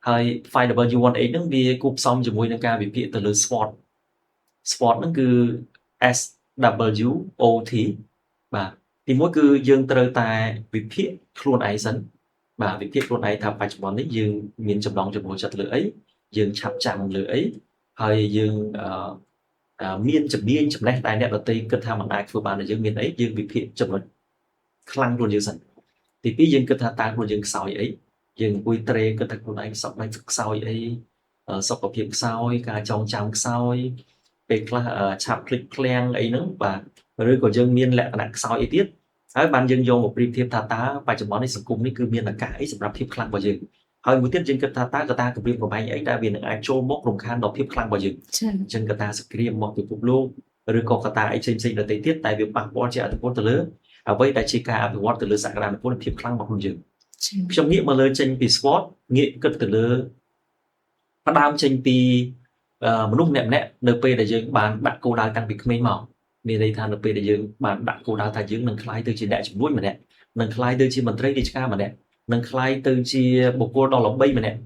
ហើយ 5W1H ហ្នឹងវាគូផ្សំជាមួយនឹងការវិភាគទៅលើ SWOT ហ្នឹងគឺ SWOT បាទទីមួយគឺយើងត្រូវតែវិភាគខ្លួនឯងសិនបាទវិភាគខ្លួនឯងថាបច្ចុប្បន្ននេះយើងមានចំណងចំណូលចិត្តលើអីយើងឆាប់ចាំលើអីហើយយើងមានជំនាញចំណេះតែអ្នកដទៃគិតថាមិនអាចធ្វើបានតែយើងមានអីយើងវិភាគចំណុចខ្លាំងខ្លួនយើងសិនទី2យើងគិតថាតើខ្លួនយើងខ្សោយអីយើងអង្គុយត្រេគិតថាខ្លួនឯងសក់មិនខ្សោយអីសុខភាពខ្សោយការចងចាំខ្សោយពេលខ្លះឆាប់ភ្លេចឃ្លាំងអីហ្នឹងបាទឬក៏យើងមានលក្ខណៈខ្សោយអីទៀតហើយបានយើងយកមកប្រៀបធៀបថាតើបច្ចុប្បន្ននេះសង្គមនេះគឺមានឱកាសអីសម្រាប់ភាពខ្លាំងរបស់យើងហើយមួយទៀតយើងគិតថាតើកត្តាគម្រាមកំហែងអីដែលវានឹងអាចចូលមករំខានដល់ភាពខ្លាំងរបស់យើងអញ្ចឹងកត្តាសង្គ្រាមមកពីពិភពលោកឬក៏កត្តាអីផ្សេងៗដទៃទៀតតែវាប៉ះពាល់ជាអត្ថប្រយោជន៍ទៅលើអ្វីដែលជាការអភិវឌ្ឍទៅលើសក្តានុពលភាពខ្លាំងរបស់ខ្លួនយើងខ្ញុំងាកមកលើចេញពី SWOT ងាកគិតទៅលើផ្ដើមចេញពីមនុស្សម្នាក់នៅពេលដែលយើងបានដាក់គោលដៅតាំងពីក្មេងមកមានន័យថានៅពេលដែលយើងបានដាក់គោលដៅថាយើងនឹងក្លាយទៅជាអ្នកជំនួយម្នាក់នឹងក្លាយទៅជាមន្ត្រីរាជការម្នាក់នឹងក្លាយទៅជាបុគ្គលដ៏ល្បីម្នាក់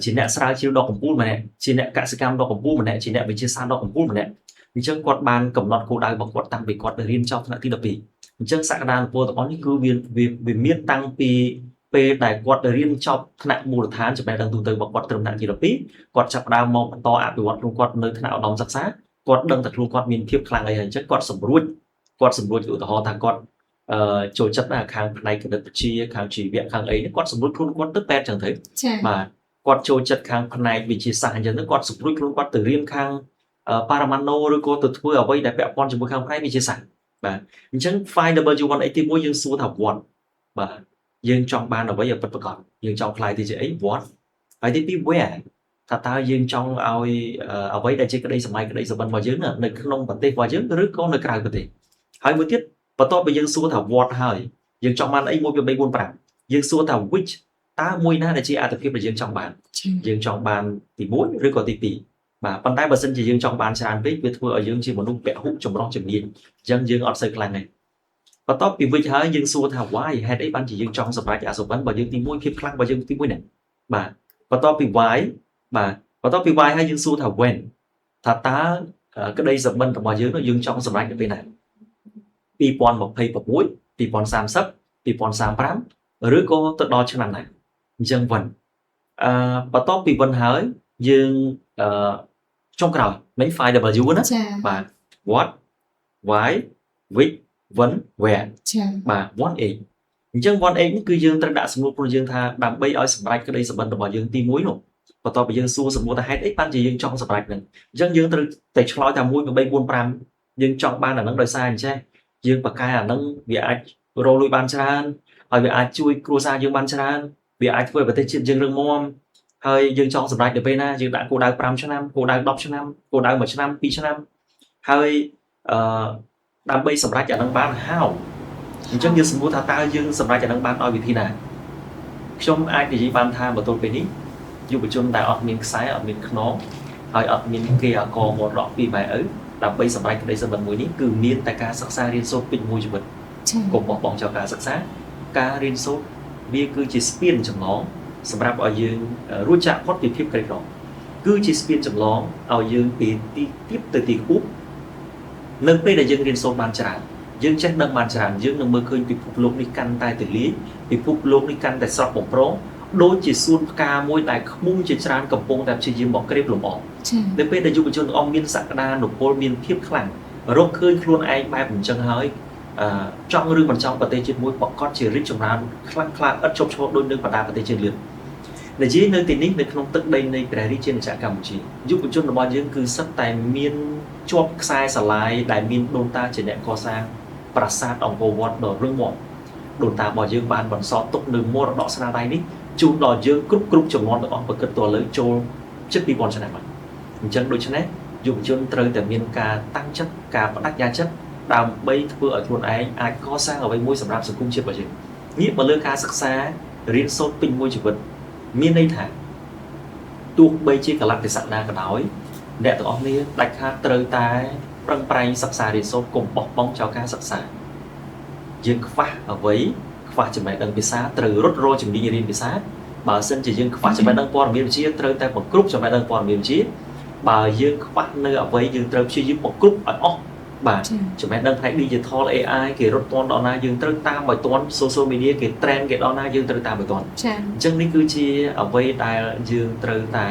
ជាអ្នកស្រាវជ្រាវដ៏កំពូលម្នាក់ជាអ្នកកសិកម្មដ៏កំពូលម្នាក់ជាអ្នកវិទ្យាសាស្ត្រដ៏កំពូលម្នាក់អញ្ចឹងគាត់បានកំណត់គោលដៅរបស់គាត់តាំងពីគាត់រៀនចប់ថ្នាក់ទី12អញ្ចឹងសក្តានុពលទាំងអស់នេះគឺវាមានតាំងពីពេលដែលគាត់រៀនចប់ថ្នាក់មូលដ្ឋានចំណេះដឹងទូទៅរបស់គាត់ត្រឹមថ្នាក់ទី12គាត់ចាប់ផ្ដើមមកបន្តអភិវឌ្ឍខ្លួនគាត់នៅថ្នាក់ឧត្តមសិក្សាគាត់ដឹងតែខ្លួនគាត់មានភាពខ្លាំងអីហើយអញ្ចឹងគាត់សម្រួចឧទាហរណ៍ថាគាត់ចូលចិត្តខាងផ្នែកគណិតវិទ្យាខាងជីវៈខាងអីនេះគាត់សម្រួចខ្លួនគាត់ទៅពេទ្យចឹងទៅបាទគាត់ចូលចិត្តខាងផ្នែកវិទ្យាសាស្ត្រអញ្ចឹងទៅគាត់សម្រួចខ្លួនគាត់ទៅរៀនខាងប៉ារ៉ាម៉ាណូឬក៏ទៅធ្វើអ្វីដែលពាក់ព័ន្ធជាមួយខាងផ្នែកវិទ្យាសាស្ត្របាទអញ្ចឹង 5W1H ទី1យើងសួរថា what បាទយើងចង់បានអ្វីឲ្យពិតប្រាកដយើងចង់ខ្លាយទៅជាអី what ហើយទី2 where ថាតើយើងចង់ឲ្យអ្វីដែលជាក្តីសម័យក្តីសុបិនរបស់យើងនៅក្នុងប្រទេសរបស់យើងឬក៏នៅក្រៅប្រទេសហើយមួយទៀតបន្ទាប់ពីយើងសួរថា what ហើយយើងចង់បានអី1 2 3 4 5យើងសួរថា which តើមួយណាដែលជាអត្ថប្រយោជន៍ដែលយើងចង់បានយើងចង់បានទី1ឬក៏ទី2បាទប៉ុន្តែបើសិនជាយើងចង់បានច្រើនពេកវាធ្វើឲ្យយើងជាមនុស្សពហុចម្រុះជំនាញអញ្ចឹងយើងអត់សូវខ្លាំងទេបន្ទាប់ពី which ហើយយើងសួរថា why ហេតុអីបានជាយើងចង់សម្រេចអាសុបិនរបស់យើងទី1ភាពខ្លាំងរបស់យើងទី1នេះបាទបន្ទាប់ពី why បាទបន្ទាប់ពី why ហើយយើងសួរថា when ថាតើក្តីសុបិនរបស់យើងនោះយើងចង់សម្រេចនៅពេលណា2026 2030 2035ឬក៏ទៅដល់ឆ្នាំណាអញ្ចឹងwhen បន្ទាប់ពី when ហើយយើងចុងក្រោយមិន 5W ណាបាទ what why which when where បាទ 1H អញ្ចឹង 1H នេះគឺយើងត្រូវដាក់សំណួរខ្លួនយើងថាដើម្បីឲ្យសម្រេចក្តីសុបិនរបស់យើងទី1នោះបន្ទាប់ពីយើងសួរសំណួរថាហេតុអីបានជាយើងចង់សម្រេចហ្នឹងអញ្ចឹងយើងត្រូវតែឆ្លើយថា1 2 3 4 5យើងចង់បានអាហ្នឹងដោយសារអញ្ចេះយើងបកកែអាហ្នឹងវាអាចរកលុយបានច្រើនហើយវាអាចជួយគ្រួសារយើងបានច្រើនវាអាចធ្វើឲ្យប្រទេសជាតិយើងរឹងមាំហើយយើងចង់សម្រេចទៅពេលណាយើងដាក់គោលដៅ5ឆ្នាំគោលដៅ10ឆ្នាំគោលដៅ1ឆ្នាំ2ឆ្នាំហើយដើម្បីសម្រេចអាហ្នឹងបានហើយអញ្ចឹងយើងសំណួរថាតើយើងសម្រេចអាហ្នឹងបានដោយវិធីណាខ្ញុំអាចនិយាយបានថាមកទល់ពេលនេះយុវជនដែលអត់មានខ្សែអត់មានខ្នងហើយអត់មានគេអកមរតកពីម៉ែឪដើម្បីសម្រេចក្តីសុបិនមួយនេះគឺមានតែការសិក្សារៀនសូត្រពេញមួយជីវិតកុំបោះបង់ចោលការសិក្សាការរៀនសូត្រវាគឺជាស្ពានចម្លងសម្រាប់ឲ្យយើងរួចចាកផុតពីភាពក្រីក្រគឺជាស្ពានចម្លងឲ្យយើងពីទីទាបទៅទីខ្ពស់នៅពេលដែលយើងរៀនសូត្របានច្រើនយើងចេះដឹងបានច្រើនយើងនឹងមើលឃើញពិភពលោកនេះកាន់តែទូលាយពិភពលោកនេះកាន់តែស្រស់បំព្រង ដូចជាសួនផ្កាមួយដែលខ្មុំជាច្រើនកំពុងតែព្យាយាមមកក្រេបលំអង ចា៎ នៅពេលដែលយុវជនទាំងអស់មានសក្តានុពលមានភាពខ្លាំងរកឃើញខ្លួនឯងបែបអញ្ចឹងហើយចង់ឬមិនចង់ប្រទេសជាតិមួយប្រកបជារីកចម្រើនខ្លាំងក្លាឥតឈប់ឈរដូចនៅបណ្ដាប្រទេសជាតិលឿននិយាយនៅទីនេះនៅក្នុងទឹកដីនៃព្រះរាជាណាចក្រកម្ពុជាយុវជនរបស់យើងគឺសិតតែមានជាប់ខ្សែស្រឡាយដែលមានដូនតាជាអ្នកកសាងប្រាសាទអង្គរវត្តដ៏រឹងមាំដូនតារបស់យើងបានបន្សល់ទុកនៅមរតកស្នាដៃនេះជូនដល់យើងគ្រប់ចំនួនទាំងអស់ប្រកបតលើចូលជិត 2000 ឆ្នាំហើយអញ្ចឹងដូច្នេះយុវជនត្រូវតែមានការតាំងចិត្តការបដិញ្ញាចិត្តដើម្បីធ្វើឲ្យខ្លួនឯងអាចកសាងអ្វីមួយសម្រាប់សង្គមជាតិរបស់យើងងាកមកលើការសិក្សារៀនសូត្រពេញមួយជីវិតមានន័យថាទោះបីជាកលៈទេសៈណាក៏ដោយអ្នកទាំងអស់គ្នាដាច់ខាតត្រូវតែប្រឹងប្រែងសិក្សារៀនសូត្រកុំបោះបង់ចោលការសិក្សាយើងខ្វះអ្វីខ្វះចំណេះដឹងភាសាត្រូវរត់រជំនាញរៀនភាសាបើសិនជាយើងខ្វះចំណេះដឹងព័ត៌មានវិទ្យាត្រូវតែបង្គ្រប់ចំណេះដឹងព័ត៌មានវិទ្យាបើយើងខ្វះនៅអ្វីយើងត្រូវព្យាយាមបង្គ្រប់ឲ្យអស់បាទចំណេះដឹងផ្នែក digital AI គេរត់ទាន់ដល់ណាយើងត្រូវតាមឲ្យទាន់ social media គេ trend គេដល់ណាយើងត្រូវតាមឲ្យទាន់ចា៎អញ្ចឹងនេះគឺជាអ្វីដែលយើងត្រូវតែ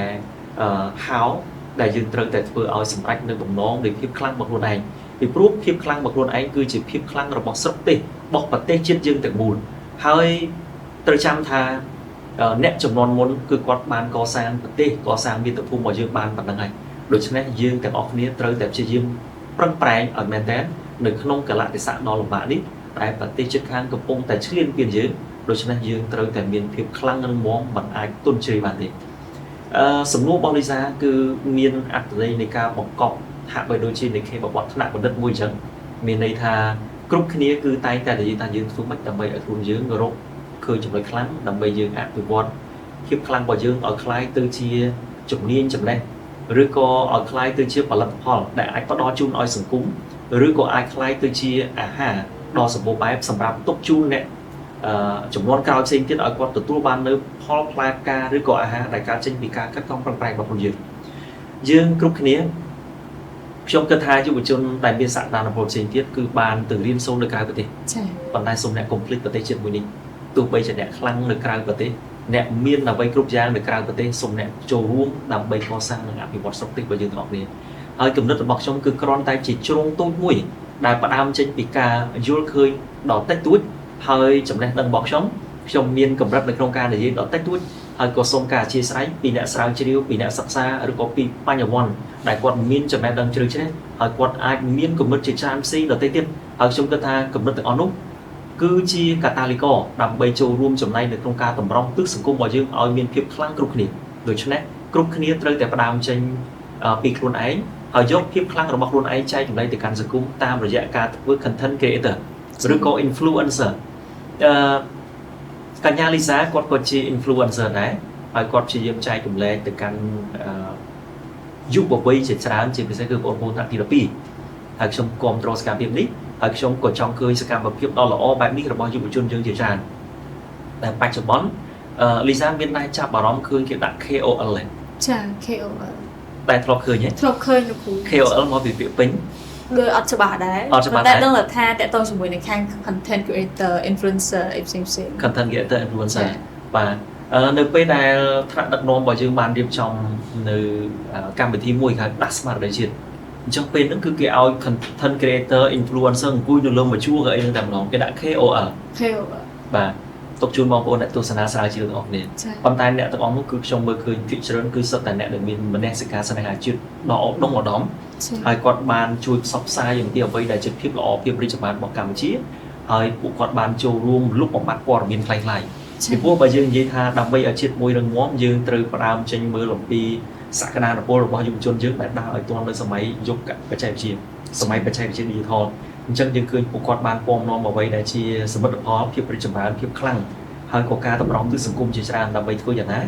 ហៅដែលយើងត្រូវតែធ្វើឲ្យសម្រេចនៅបំណងនៃភាពខ្លាំងរបស់ខ្លួនឯងពីព្រោះភាពខ្លាំងរបស់ខ្លួនឯងគឺជាភាពខ្លាំងរបស់ស្រុកទេសរបស់ប្រទេសជាតិយើងទាំងមូលហើយត្រូវចាំថាអ្នកចំនួនមុនគឺគាត់បានកសាងប្រទេសកសាងមាតុភូមិរបស់យើងបានប៉ុណ្្នឹងហើយដូច្នេះយើងទាំងអស់គ្នាត្រូវតែព្យាយាមប្រឹងប្រែងឲ្យមែនតើនៅក្នុងកលៈទេសៈដ៏លំបាកនេះតែប្រទេសជិតខាងកំពុងតែឈ្លានពានយើងដូច្នេះយើងត្រូវតែមានភាពខ្លាំងរឹងមាំមិនអាចទន់ជ្រាយបានទេសំណួររបស់លីសាគឺមានអត្ថន័យនៃការបង្កប់ហាក់បីដូចជានៃគេបបត្តិថ្នាក់បណ្ឌិតមួយអញ្ចឹងមានន័យថាគ្រប់គ្នាគឺតែងតែនិយាយថាយើងធ្វើម៉េចដើម្បីឲ្យខ្លួនយើងរកឃើញចំណុចខ្លាំងដើម្បីយើងអភិវឌ្ឍភាពខ្លាំងរបស់យើងឲ្យคล้ายទៅជាជំនាញចំណេះឬក៏ឲ្យคล้ายទៅជាផលិតផលដែលអាចផ្ដល់ជូនឲ្យសង្គមឬក៏អាចคล้ายទៅជាអាហារដ៏សម្បូរបែបសម្រាប់ទុកជូនអ្នកចំនួនក្រោយផ្សេងទៀតឲ្យគាត់ទទួលបាននៅផលផ្លែផ្កាឬក៏អាហារដែលកើតចេញពីការខិតខំប្រឹងប្រែងរបស់ខ្លួនយើងគ្រប់គ្នាខ្ញុំគិតថាយុវជនដែលមានសក្តានុពលផ្សេងទៀតគឺបានទៅរៀនសូត្រនៅក្រៅប្រទេសចា៎ប៉ុន្តែសូមអ្នកកុំភ្លេចប្រទេសជាតិមួយនេះទោះបីជាអ្នកខ្លាំងនៅក្រៅប្រទេសអ្នកមានអ្វីគ្រប់យ៉ាងនៅក្រៅប្រទេសសូមអ្នកចូលរួមដើម្បីកសាងនិងអភិវឌ្ឍស្រុកទេសរបស់យើងទាំងអស់គ្នាហើយគំនិតរបស់ខ្ញុំគឺគ្រាន់តែជាជ្រុងតូចមួយដែលផ្ដើមចេញពីការយល់ឃើញដល់តិចតួចហើយចំណេះដឹងរបស់ខ្ញុំមានកម្រិតនៅក្នុងការនិយាយដល់តិចតួចហើយក៏សូមការអធិស្ឋានពីអ្នកស្រាវជ្រាវពីអ្នកសិក្សាឬក៏ពីបញ្ញវន្តដែលគាត់មានចំណេះដឹងជ្រៅជ្រះហើយគាត់អាចមានគំនិតជាច្រើនផ្សេងដទៃទៀតហើយខ្ញុំគិតថាគំនិតទាំងអស់នោះគឺជាកាតាលីករដើម្បីចូលរួមចំណែកនៅក្នុងការតម្រង់ទិសសង្គមរបស់យើងឲ្យមានភាពខ្លាំងគ្រប់គ្នាដូច្នេះគ្រប់គ្នាត្រូវតែផ្ដើមចេញពីខ្លួនឯងហើយយកភាពខ្លាំងរបស់ខ្លួនឯងចែកចំណែកទៅកាន់សង្គមតាមរយៈការធ្វើ content creator ឬក៏ influencer កញ្ញាលីសាគាត់ក៏ជា influencer ដែរហើយគាត់ព្យាយាមចែកចម្លែកទៅកាន់យុវវ័យជាច្រើនជាពិសេសគឺបងប្អូនថ្នាក់ទី12ហើយខ្ញុំគាំទ្រសកម្មភាពនេះហើយខ្ញុំក៏ចង់ឃើញសកម្មភាពដ៏ល្អបែបនេះរបស់យុវជនយើងជាច្រើនតែបច្ចុប្បន្នលីសាមានតែចាប់អារម្មណ៍ឃើញគេដាក់ KOL ចា KOL តែធ្លាប់ឃើញទេធ្លាប់ឃើញលោកគ្រូ KOL មកពីពាក្យពេញគឺអត់ច្បាស់ដែរតែដឹងថាតើតើជាមួយនឹងខាង content creator influencer អីផ្សេង content creator influencer បាទនៅពេលដែលថ្នាក់ដឹកនាំរបស់យើងបានរៀបចំនៅកម្មវិធីមួយគេដាក់ស្មារតីជាតិអញ្ចឹងពេលហ្នឹងគឺគេឲ្យ content creator influencer អង្គុយនៅលើមួយជួរក៏អីហ្នឹងតែម្ដងគេដាក់ KOL បាទទុកជូនបងប្អូនអ្នកទស្សនាស្រាវជ្រាវទាំងអស់គ្នាប៉ុន្តែអ្នកទាំងអស់នោះគឺខ្ញុំមើលឃើញភាគច្រើនគឺសុទ្ធតែអ្នកដែលមានមនសិការស្នេហាជាតិដ៏ឧត្តមឧត្តមហើយគាត់បានជួយផ្សព្វផ្សាយអំពីអ្វីដែលជាភាពល្អភាពរីកចម្រើនរបស់កម្ពុជាហើយពួកគាត់បានចូលរួមលុបបំបាត់ព័ត៌មានខ្លីៗពីព្រោះបើយើងនិយាយថាដើម្បីឲ្យជាតិមួយរឹងមាំយើងត្រូវផ្ដើមចេញមើលអំពីសក្តានុពលរបស់យុវជនយើងដែលដើរឲ្យទាន់នៅសម័យយុគបច្ចេកវិទ្យាសម័យបច្ចេកវិទ្យា digital អញ្ចឹងយើងឃើញពួកគាត់បានពំនាំអ្វីដែលជាសមិទ្ធផលភាពរីកចម្រើនភាពខ្លាំងហើយក៏ការតម្រង់ទិសសង្គមជាច្រើនដើម្បីធ្វើយ៉ាងណា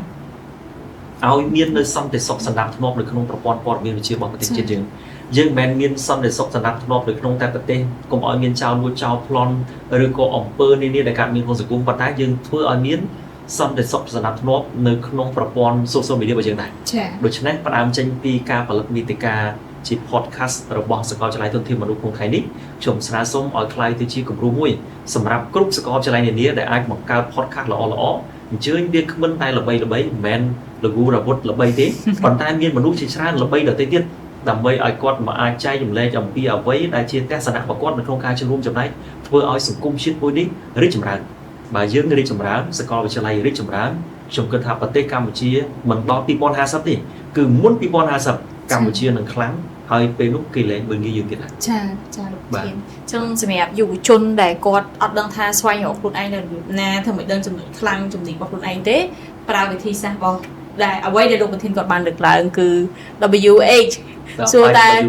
ឲ្យមាននៅសន្តិសុខសណ្ដាប់ធ្នាប់នៅក្នុងប្រព័ន្ធព័ត៌មានវិទ្យារបស់ប្រទេសជាតិយើងមិនមែនមានសន្តិសុខសណ្ដាប់ធ្នាប់នៅក្នុងតែប្រទេសកុំឲ្យមានចោរលួចចោរប្លន់ឬក៏អំពើនានាដែលកើតមានក្នុងសង្គមប៉ុន្តែយើងធ្វើឲ្យមានសន្តិសុខសណ្ដាប់ធ្នាប់នៅក្នុងប្រព័ន្ធ social media របស់យើងដែរដូច្នេះផ្ដើមចេញពីការផលិតមាតិកាជា podcast របស់សាកលវិទ្យាល័យធនធានមនុស្សក្នុងថ្ងៃនេះខ្ញុំស្នើសុំឲ្យក្លាយទៅជាគំរូមួយសម្រាប់គ្រប់សាកលវិទ្យាល័យនានាដែលអាចបង្កើត podcast ល្អៗ chơi việc bên tay là bay men là gu là vút là bay thế còn tay miên mà nút chỉ ra là bay được tới tiên đầm bay ai quạt mà ai chay dùng lên dòng kia ở với đại chia các sản phẩm quạt mình không khai trên room trong đấy vừa ai sử cung shit bôi đi rít chầm rán bà dưỡng rít chầm rán sẽ coi về lại rít chầm rán trong cơn tháp tây Campuchia mình bao pipon ha sắp đi cứ muốn pipon ha sắp Campuchia nâng kháng hơi pe lúc kỳ lệ bên kia kia cha trong sự nghiệp dù chôn để cột ở đằng tha xoay ở khuôn anh là na thường mới đơn chấm khăn chấm gì vào khuôn anh thế và về thì sao vào để ở đây để lúc thiên cột bàn được là cứ WH so ta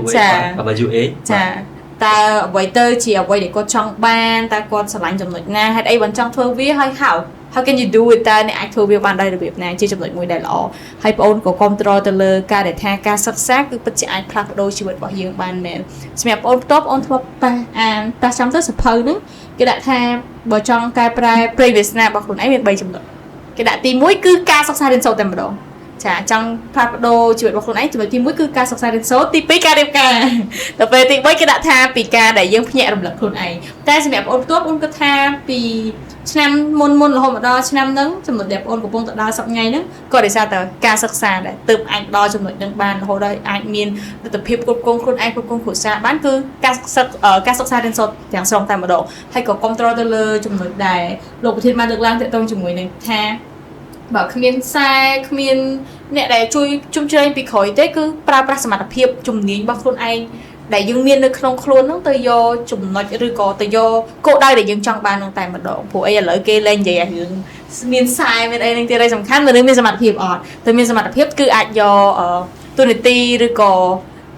ta vậy tơ chỉ ở vậy để có trong ban ta có sẵn lạnh chấm na hay đây vẫn trong thơ viết hay hảo how can you do it តែអ្នកអាចធ្វើវាបានដែររបៀបណាជាចំណុចមួយដែលល្អហើយបងអូនក៏គ្រប់គ្រងទៅលើការដែលថាការសិក្សាគឺពិតជាអាចផ្លាស់ប្ដូរជីវិតរបស់យើងបានមែនសម្រាប់បងអូនបន្ទាប់អូនធ្លាប់ប៉ះអានប៉ះចាំទៅសភៅហ្នឹងគេដាក់ថាបើចង់កែប្រែព្រៃវាសនារបស់ខ្លួនឯងមាន3ចំណុចគេដាក់ទី1គឺការសិក្សារៀនសូត្រតែម្ដងចាចង់ផ្លាស់ប្ដូរជីវិតរបស់ខ្លួនឯងចំណុចទី1គឺការសិក្សារៀនសូត្រទី2ការរៀបការដល់ពេលទី3គេដាក់ថាពីការដែលយើងភ្ញាក់រំលឹកខ្លួនឯងតែសម្រាប់បងអូនបន្ទាប់អូនគិតថាពីឆ្នាំមុនរហូតមកដល់ឆ្នាំហ្នឹងចំណុចដែលបងអូនកំពុងទៅដល់សប្តាហ៍ថ្ងៃហ្នឹងក៏ដោយសារតែការសិក្សាដែរទើបអាចដល់ចំណុចហ្នឹងបានរហូតដល់អាចមានលទ្ធភាពគ្រប់គ្រងខ្លួនឯងគ្រប់គ្រងគ្រួសារបានគឺការសិក្សារៀនសូត្រទាំងស្រុងតែម្ដងហើយក៏គ្រប់គ្រងទៅលើចំណុចដែលលោកប្រធានបានលើកឡើងទាក់ទងជាមួយនឹងថាបើគ្មានខ្សែគ្មានអ្នកដែលជួយជុំជ្រែងពីក្រោយទេគឺប្រើប្រាស់សមត្ថភាពជំនាញរបស់ខ្លួនឯងដែលយើងមាននៅក្នុងខ្លួនហ្នឹងទៅយកចំណុចឬក៏ទៅយកគោលដៅដែលយើងចង់បានហ្នឹងតែម្ដងព្រោះអីឥឡូវគេលែងនិយាយរឿងមានខ្សែមានអីហ្នឹងទៀតឯងសំខាន់មិនមានសមត្ថភាពអត់តែមានសមត្ថភាពគឺអាចយកទូនាទីឬក៏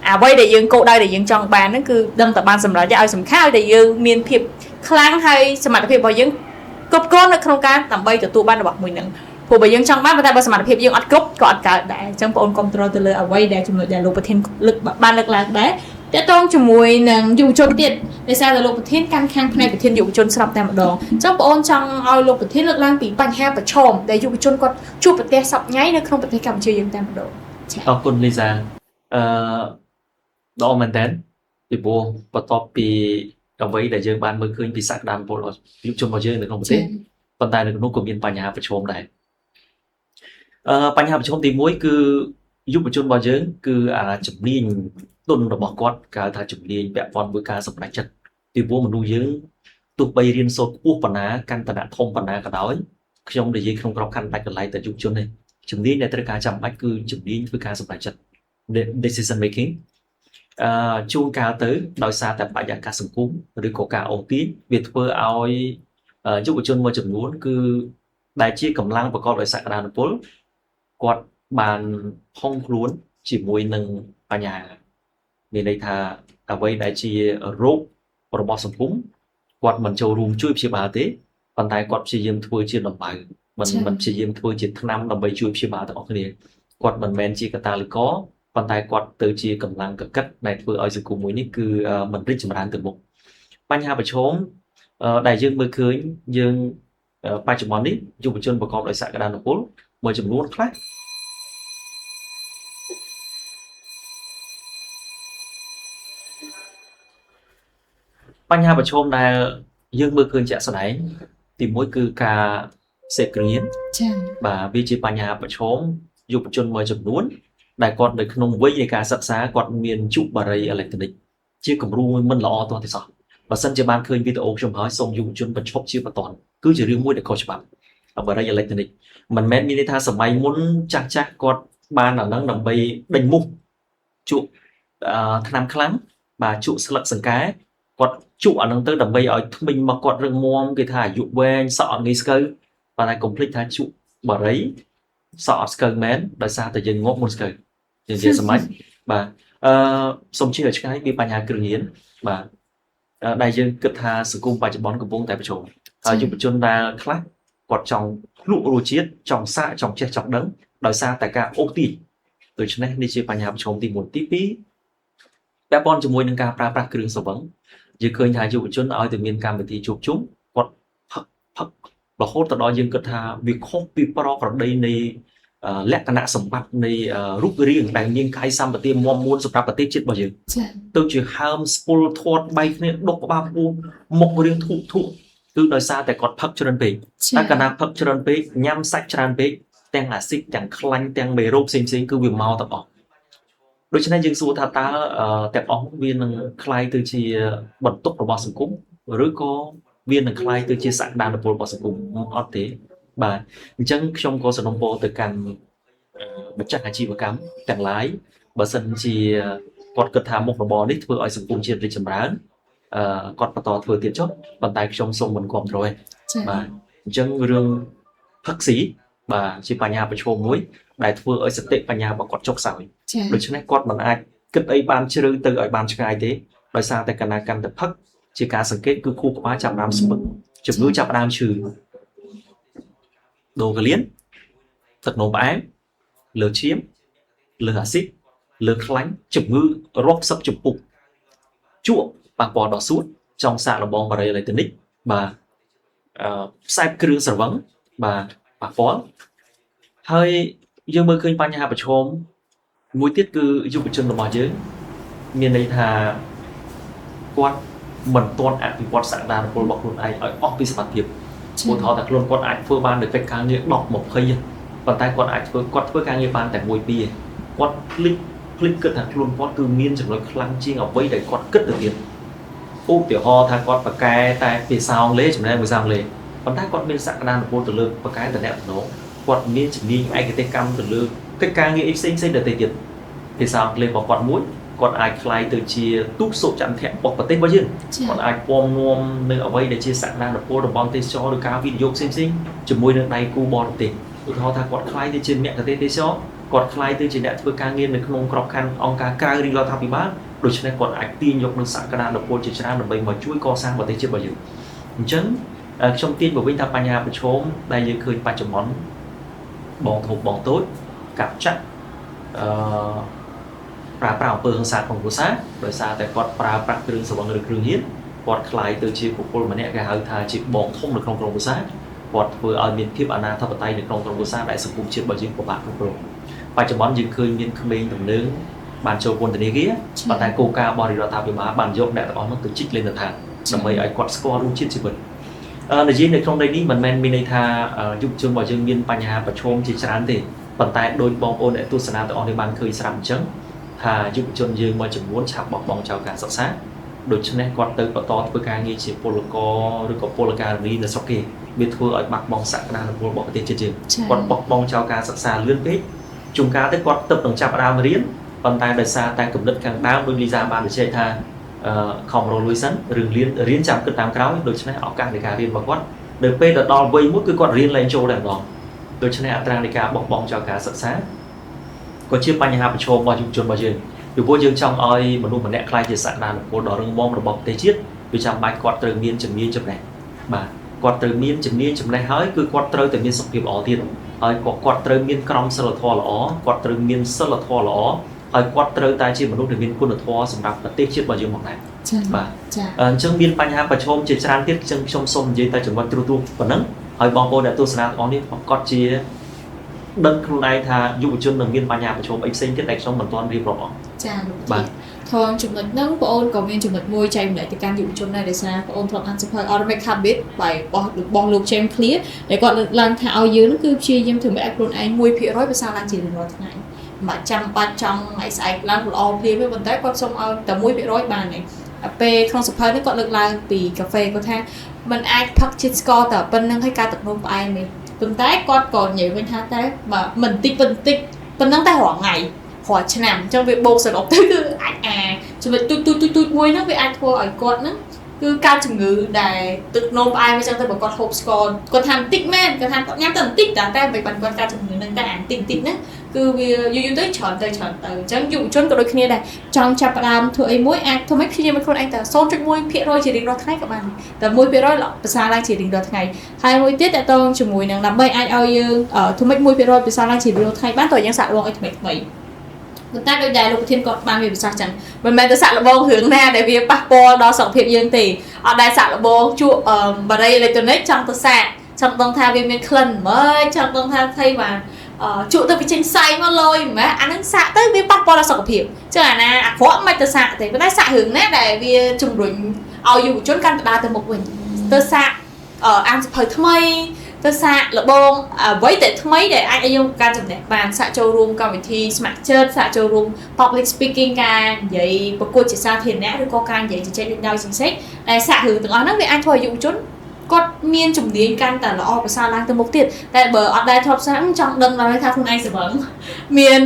អ្វីដែលយើងគោលដៅដែលយើងចង់បានហ្នឹងគឺដឹងតែបានសម្រេចឲ្យសំខាន់ឲ្យតែយើងមានភាពខ្លាំងហើយសមត្ថភាពរបស់យើងគ្រប់គ្រាន់នៅក្នុងការដើម្បីទទួលបានរបស់មួយហ្នឹងព្រោះបើយើងចង់បានតែបើសមត្ថភាពយើងអត់គ្រប់ក៏អត់កើតដែរអញ្ចឹងបងអូនគ្រប់គ្រងទៅលើអ្វីដែលចំណុចដែលលោកប្រធានបានលើកឡើងដែរតើតងជាមួយនឹងយុវជនទៀតដោយសារតែលោកប្រធានកាន់ខាងផ្នែកប្រធានយុវជនស្រាប់តែម្ដងអញ្ចឹងបងអូនចង់ឲ្យលោកប្រធានលើកឡើងពីបញ្ហាប្រឈមដែលយុវជនគាត់ជួបប្រទះសប្តាហ៍ថ្ងៃនៅក្នុងប្រទេសកម្ពុជាយើងតែម្ដងអរគុណលីសាល្អមែនតើពីព្រោះបន្ទាប់ពីអ្វីដែលយើងបានមើលឃើញពីសក្តានុពលរបស់យុវជនរបស់យើងនៅក្នុងប្រទេសប៉ុន្តែនៅក្នុងក៏មានបញ្ហាប្រឈមដែរបញ្ហាប្រឈមទី1គឺយុវជនរបស់យើងគឺជំនាញទុនរបស់គាត់គេហៅថាជំនាញពាក់ព័ន្ធមួយការសម្រេចចិត្តពីព្រោះមនុស្សយើងទោះបីរៀនសូត្រខ្ពស់ប៉ុណ្ណាកាន់តំណែងធំប៉ុណ្ណាក៏ដោយខ្ញុំនិយាយក្នុងក្របខ័ណ្ឌដាច់កន្លែងតែយុវជននេះជំនាញដែលត្រូវការចាំបាច់គឺជំនាញធ្វើការសម្រេចចិត្ត decision making ជួនកាលទៅដោយសារតែបរិយាកាសសង្គមឬក៏ការអូសទាញវាធ្វើឲ្យយុវជនមួយចំនួនគឺដែលជាកម្លាំងប្រកបដោយសក្តានុពលគាត់បានហុងខ្លួនជាមួយនឹងបញ្ហាមានន័យថាអ្វីដែលជារោគរបស់សង្គមគាត់មិនចូលរួមជួយព្យាបាលទេប៉ុន្តែគាត់ព្យាយាមធ្វើជាដំបៅមិនព្យាយាមធ្វើជាថ្នាំដើម្បីជួយព្យាបាលទាំងអស់គ្នាគាត់មិនមែនជាកតាលីករប៉ុន្តែគាត់ទៅជាកម្លាំងកកិតដែលធ្វើឲ្យសង្គមមួយនេះគឺមិនរីកចម្រើនទៅមុខបញ្ហាប្រឈមដែលយើងមើលឃើញយើងបច្ចុប្បន្ននេះយុវជនប្រកបដោយសក្តានុពលមួយចំនួនខ្លះបញ្ហាប្រឈមដែលយើងមើលឃើញជាក់ស្ដែងទី1គឺការសេពគ្រឿងចា៎បាទវាជាបញ្ហាប្រឈមយុវជនមួយចំនួនដែលគាត់នៅក្នុងវ័យនៃការសិក្សាគាត់មានជក់បារីអេឡិចត្រូនិកជាគំរូមិនល្អទាស់ទេសោះបើសិនជាបានឃើញវីដេអូខ្ញុំហើយសូមយុវជនបញ្ឈប់ជាបន្តគឺជារឿងមួយដែលខុសច្បាប់បារីអេឡិចត្រូនិកមិនមែនមានន័យថាសម័យមុនចាស់គាត់បានអាហ្នឹងដើម្បីដេញមុខជក់ថ្នាំខ្លាំងបាទជក់ស្លឹកសង្កែគាត់ជក់អាហ្នឹងទៅដើម្បីឲ្យធ្មេញមកគាត់រឹងមាំគេថាអាយុវែងសក់អត់ងាយស្កើបាទតែកុំភ្លេចថាជក់បារីសក់អត់ស្កើមែនដោយសារតែយើងងប់មុនស្កើនិយាយសម័យបាទសូមជឿឲ្យឆ្ងាយពីបញ្ហាគ្រឿងញៀនបាទដែលយើងគិតថាសង្គមបច្ចុប្បន្នកំពុងតែប្រឈមហើយយុវជនដែលខ្លះគាត់ចង់លក់រសជាតិចង់សាកចង់ចេះចង់ដឹងដោយសារតែការអូសទាញដូច្នេះនេះជាបញ្ហាប្រឈមទី1ទី2ពាក់ព័ន្ធជាមួយនឹងការប្រើប្រាស់គ្រឿងស្រវឹងយើងឃើញថាយុវជនឲ្យតែមានកម្មវិធីជួបជុំគាត់ផឹករហូតទៅដល់យើងគិតថាវាខុសពីប្រក្រតីនៃលក្ខណៈសម្បត្តិនៃរូបរាងដែលមានកាយសម្បទាមាំមួនសម្រាប់ប្រទេសជាតិរបស់យើងទៅជាហើមស្ពុលធាត់បែកគ្នាដុកក្បាលពោះមុខរៀងធុ cứ đòi xa tại còn phật cho nên bị ta cả na phật cho nên bị nhắm sạch cho nên bị tiếng axit tiếng khanh tiếng bề rốt xinh cứ vì mau tập bỏ đối với nên dương xu thà ta tập ống viên khai từ chi bật tốc của bò sừng cúng rồi có viên khai từ chi sẵn đàn của bò sừng cúng ở thế bà chẳng trong có sản phẩm bộ từ càng bất chắc hay chi và cắm càng lái bà sân chi còn cất thả một bò đít vừa ở sừng cúng trên để chấm rán còn bắt tỏ vừa tiền chốt bàn tay trong sông mình còn rồi bà chẳng rương phật sĩ bà chỉ bà nhà bà chô muối đại vừa ở sân tệ bà nhà bà còn chốc sỏi đối với này con bằng ai kết ấy ban chưa từ ở ban cho ai thếដោយសារតែកណ្ដាលកម្មតែផឹកជាការសង្កេតគឺគូក្បាលចាប់ដើមស្ពឹកជំងឺចាប់ដើមឈឺដូរកលៀនទឹកនោមផ្អែមលើឈាមលើអាស៊ីតលើខ្លាញ់ជំងឺរាប់សិបជំពូកជក់ប៉ះពាល់ដល់សួតចង់សាកល្បងបារីឡេទិនិកបាទផ្សែបគ្រឿងស្រវឹងបាទប៉ះពាល់ហើយយើងមើលឃើញបញ្ហាប្រឈមមួយទៀតគឺយុវជនរបស់យើងមានន័យថាគាត់មិនទាន់អភិវឌ្ឍសក្តានុពលរបស់ខ្លួនឯងឲ្យអស់ពីសមត្ថភាពឧទាហរណ៍ថាខ្លួនគាត់អាចធ្វើបាននៅកិច្ចការងារ10 20ប៉ុន្តែគាត់អាចធ្វើការងារបានតែ1 2គាត់ភ្លេចគិតថាខ្លួនគាត់គឺមានចំណុចខ្លាំងជាងអ្វីដែលគាត់គិតទៅទៀតឧទាហរណ៍ថាគាត់បកកែតែភាសាអង់គ្លេសចំណែកភាសាអង់គ្លេសប៉ុន្តែគាត់មានសក្តានុពលទៅលើបកកែតំណែងគាត់មានជំនាញឯកទេសកម្មទៅលើកិច្ចការងារផ្សេងៗទៅទៀតភាសាអង់គ្លេសរបស់គាត់មួយគាត់អាចខ្លាយទៅជាទូតសុចន្ទៈរបស់ប្រទេសរបស់យើងគាត់អាចពំនាំនៅអ្វីដែលជាសក្តានុពលរបស់ទេសចរឬការវិនិយោគផ្សេងៗជាមួយនឹងដៃគូបរទេសឧទាហរណ៍ថាគាត់ខ្លាយទៅជាអ្នកទេសចរគាត់ខ្លាយទៅជាអ្នកធ្វើការងារនៅក្នុងក្របខ័ណ្ឌអង្គការក្រៅរាជរដ្ឋាភិបាលដូច្នេះគាត់អាចទាញយកនូវសក្តានុពលជាច្រើនដើម្បីមកជួយកសាងប្រទេសជាតិរបស់យើងអញ្ចឹងខ្ញុំទាញមកវិញថាបញ្ហាប្រឈមដែលយើងឃើញបច្ចុប្បន្នបងធំបងតូចកាប់ចាក់ប្រើប្រាស់អំពើហិង្សាក្នុងគ្រួសារដោយសារតែគាត់ប្រើប្រាស់គ្រឿងស្រវឹងឬគ្រឿងញៀនគាត់ខ្លាយទៅជាបុគ្គលម្នាក់គេហៅថាជាបងធំនៅក្នុងក្រុមគ្រួសារគាត់ធ្វើឲ្យមានភាពអនាធិបតេយ្យនៅក្នុងក្រុមគ្រួសារដែលសង្គមជាតិរបស់យើងពិបាកគ្រប់គ្រងបច្ចុប្បន្នយើងឃើញមានក្មេងទំនើងបានចូលពន្ធនាគារប៉ុន្តែគោលការណ៍បរិរដ្ឋាភិបាលបានយកអ្នកទាំងអស់នោះទៅជីកលេងទៅថាដើម្បីឲ្យគាត់ស្គាល់រសជាតិជីវិតនិយាយនៅក្នុងន័យនេះមិនមែនមានន័យថាយុវជនរបស់យើងមានបញ្ហាប្រឈមជាច្រើនទេប៉ុន្តែដោយបងប្អូនអ្នកទស្សនាទាំងអស់នេះបានឃើញស្រាប់អញ្ចឹងថាយុវជនយើងមួយចំនួនឆាប់បោះបង់ចោលការសិក្សាដូច្នេះគាត់ទៅបន្តធ្វើការងារជាពលករឬក៏ពលការិនីនៅស្រុកគេវាធ្វើឲ្យបាត់បង់សក្តានុពលរបស់ប្រទេសជាតិយើងគាត់បោះបង់ចោលការសិក្សាលឿនពេកជួនកាលទៅគាត់ទៅនឹងចាប់ដើមរៀនប៉ុន្តែដោយសារតែគំនិតខាងដើមដោយលីសាបានបញ្ជាក់ថាខំរលួយសិនរឿងរៀនចាំគិតតាមក្រោយដូច្នេះឱកាសនៃការរៀនរបស់គាត់នៅពេលដល់វ័យមួយគឺគាត់រៀនឡើងចូលតែម្ដងដូច្នេះអត្រានៃការបោះបង់ចោលការសិក្សាក៏ជាបញ្ហាប្រឈមរបស់យុវជនរបស់យើងពីព្រោះយើងចង់ឲ្យមនុស្សម្នាក់ខ្លាយជាសក្តានុពលដ៏រឹងមាំរបស់ប្រទេសជាតិវាចាំបាច់គាត់ត្រូវមានជំនាញចំណេះបាទគាត់ត្រូវមានជំនាញចំណេះហើយគឺគាត់ត្រូវតែមានសុខភាពល្អទៀតហើយគាត់ត្រូវមានក្រមសីលធម៌ល្អគាត់ត្រូវមានសិលធម៌ល្អហើយគាត់ត្រូវតែជាមនុស្សដែលមានគុណធម៌សម្រាប់ប្រទេសជាតិរបស់យើងមកដែរបាទអញ្ចឹងមានបញ្ហាប្រឈមជាច្រើនទៀតខ្ញុំសូមនិយាយតែចំណុចទូទៅប៉ុណ្ណឹងហើយបងប្អូនអ្នកទស្សនាទាំងអស់នេះប្រកាសជាដឹងខ្លួនឯងថាយុវជននឹងមានបញ្ហាប្រឈមអីផ្សេងទៀតដែលខ្ញុំមិនទាន់រៀបរាប់អស់ចាលោកបាទថងចំណុចហ្នឹងបងអូនក៏មានចំណុចមួយចែកម្លែកទៅកាន់យុវជនដែរដោយសារបងអូនធ្លាប់អានសៀវភៅ Atomic Habits របស់លោក James Clear ដែលគាត់លើកឡើងថាឲ្យយើងហ្នឹងគឺព្យាយាមធ្វើឲ្យខ្លួនឯង 1% ភាសាឡើងជារៀងរាល់ថ្ងៃមិនចាំបាច់ចង់ឲ្យស្អែកឡើងល្អភ្លាមទេប៉ុន្តែគាត់សុំឲ្យតែ 1% បានទេពេលក្នុងសៀវភៅនេះគាត់លើកឡើងពីកាហ្វេគាត់ថាมันអាចផឹកជាតិស្ករតែប៉ុណ្្នឹងឲ្យការទឹកនោមផ្អែមទេប៉ុន្តែគាត់ក៏និយាយវិញថាតែមិនតិចប៉ុណ្ណឹងតែរាល់ថ្ងៃរាល់ឆ្នាំអញ្ចឹងវាបូកសរុបទៅគឺអាចចំណុចទូចមួយហ្នឹងវាអាចធ្វើឲ្យគាត់ហ្នឹងគឺការជំងឺដែលទឹកនោមផ្អែមអញ្ចឹងទៅបើគាត់ហូបស្ករគាត់ថាបន្តិចមែនគាត់ថាគាត់ញ៉ាំតែបន្តិចតែមិនបានគាត់ការជំងឺហ្នឹងតែអាបន្តិចហ្នឹងគឺវាយូរទៅច្រើនទៅអញ្ចឹងយុវជនក៏ដូចគ្នាដែរចង់ចាប់ផ្ដើមធ្វើអីមួយអាចធ្វើម៉េចព្យាយាមខ្លួនឯងតែ 0.1% ជារៀងរាល់ថ្ងៃក៏បានតែ 1% ភាសាឡើងជារៀងរាល់ថ្ងៃហើយមួយទៀតតើតើជាមួយនឹងដើម្បីអាចឲ្យយើងធ្វើម៉េច 1% ភាសាឡើងជារៀងរាល់ថ្ងៃបានតើយើងសាកល្បងអីថ្មីប៉ុន្តែដោយដែលលោកប្រធានគាត់បានវាពិសាសចឹងមិនមែនតែសាក់លបងរឿងណាដែលវាប៉ះពាល់ដល់សុខភាពយើងទេអត់ដែលសាក់លបងជក់បារីអេឡិចត្រូនិកចង់ទៅសាកចង់ដឹងថាវាមានក្លិនមើលចង់ដឹងថាថៃបានជក់ទៅវាចេញសៃមកលយម៉េចអានឹងសាកទៅវាប៉ះពាល់ដល់សុខភាពចឹងអាណាអាក្រក់មិនទៅសាកទេប៉ុន្តែសាករឿងណាដែលវាជំរុញឲ្យយុវជនកាន់ដើរទៅមុខវិញទៅសាក អានសភៅថ្មីទៅសាកលបងអ្វីតែថ្មីដែលអាចឲ្យយើងការចំណេះបានសាកចូលរួមកម្មវិធីស្ម័គ្រចិត្តសាកចូលរួម public speaking ការនិយាយប្រកួតជាសាធារណៈឬក៏ការនិយាយជជែកលេងដោយផ្សេងៗដែលសាករឿងទាំងអស់ហ្នឹងវាអាចធ្វើឲ្យយុវជនគាត់មានជំនាញកាន់តែល្អប្រសើរឡើងទៅមុខទៀតតែបើអត់ដែរធ្លាប់សាកចង់ដឹងដល់ថាខ្លួនឯងស្រវឹងមាន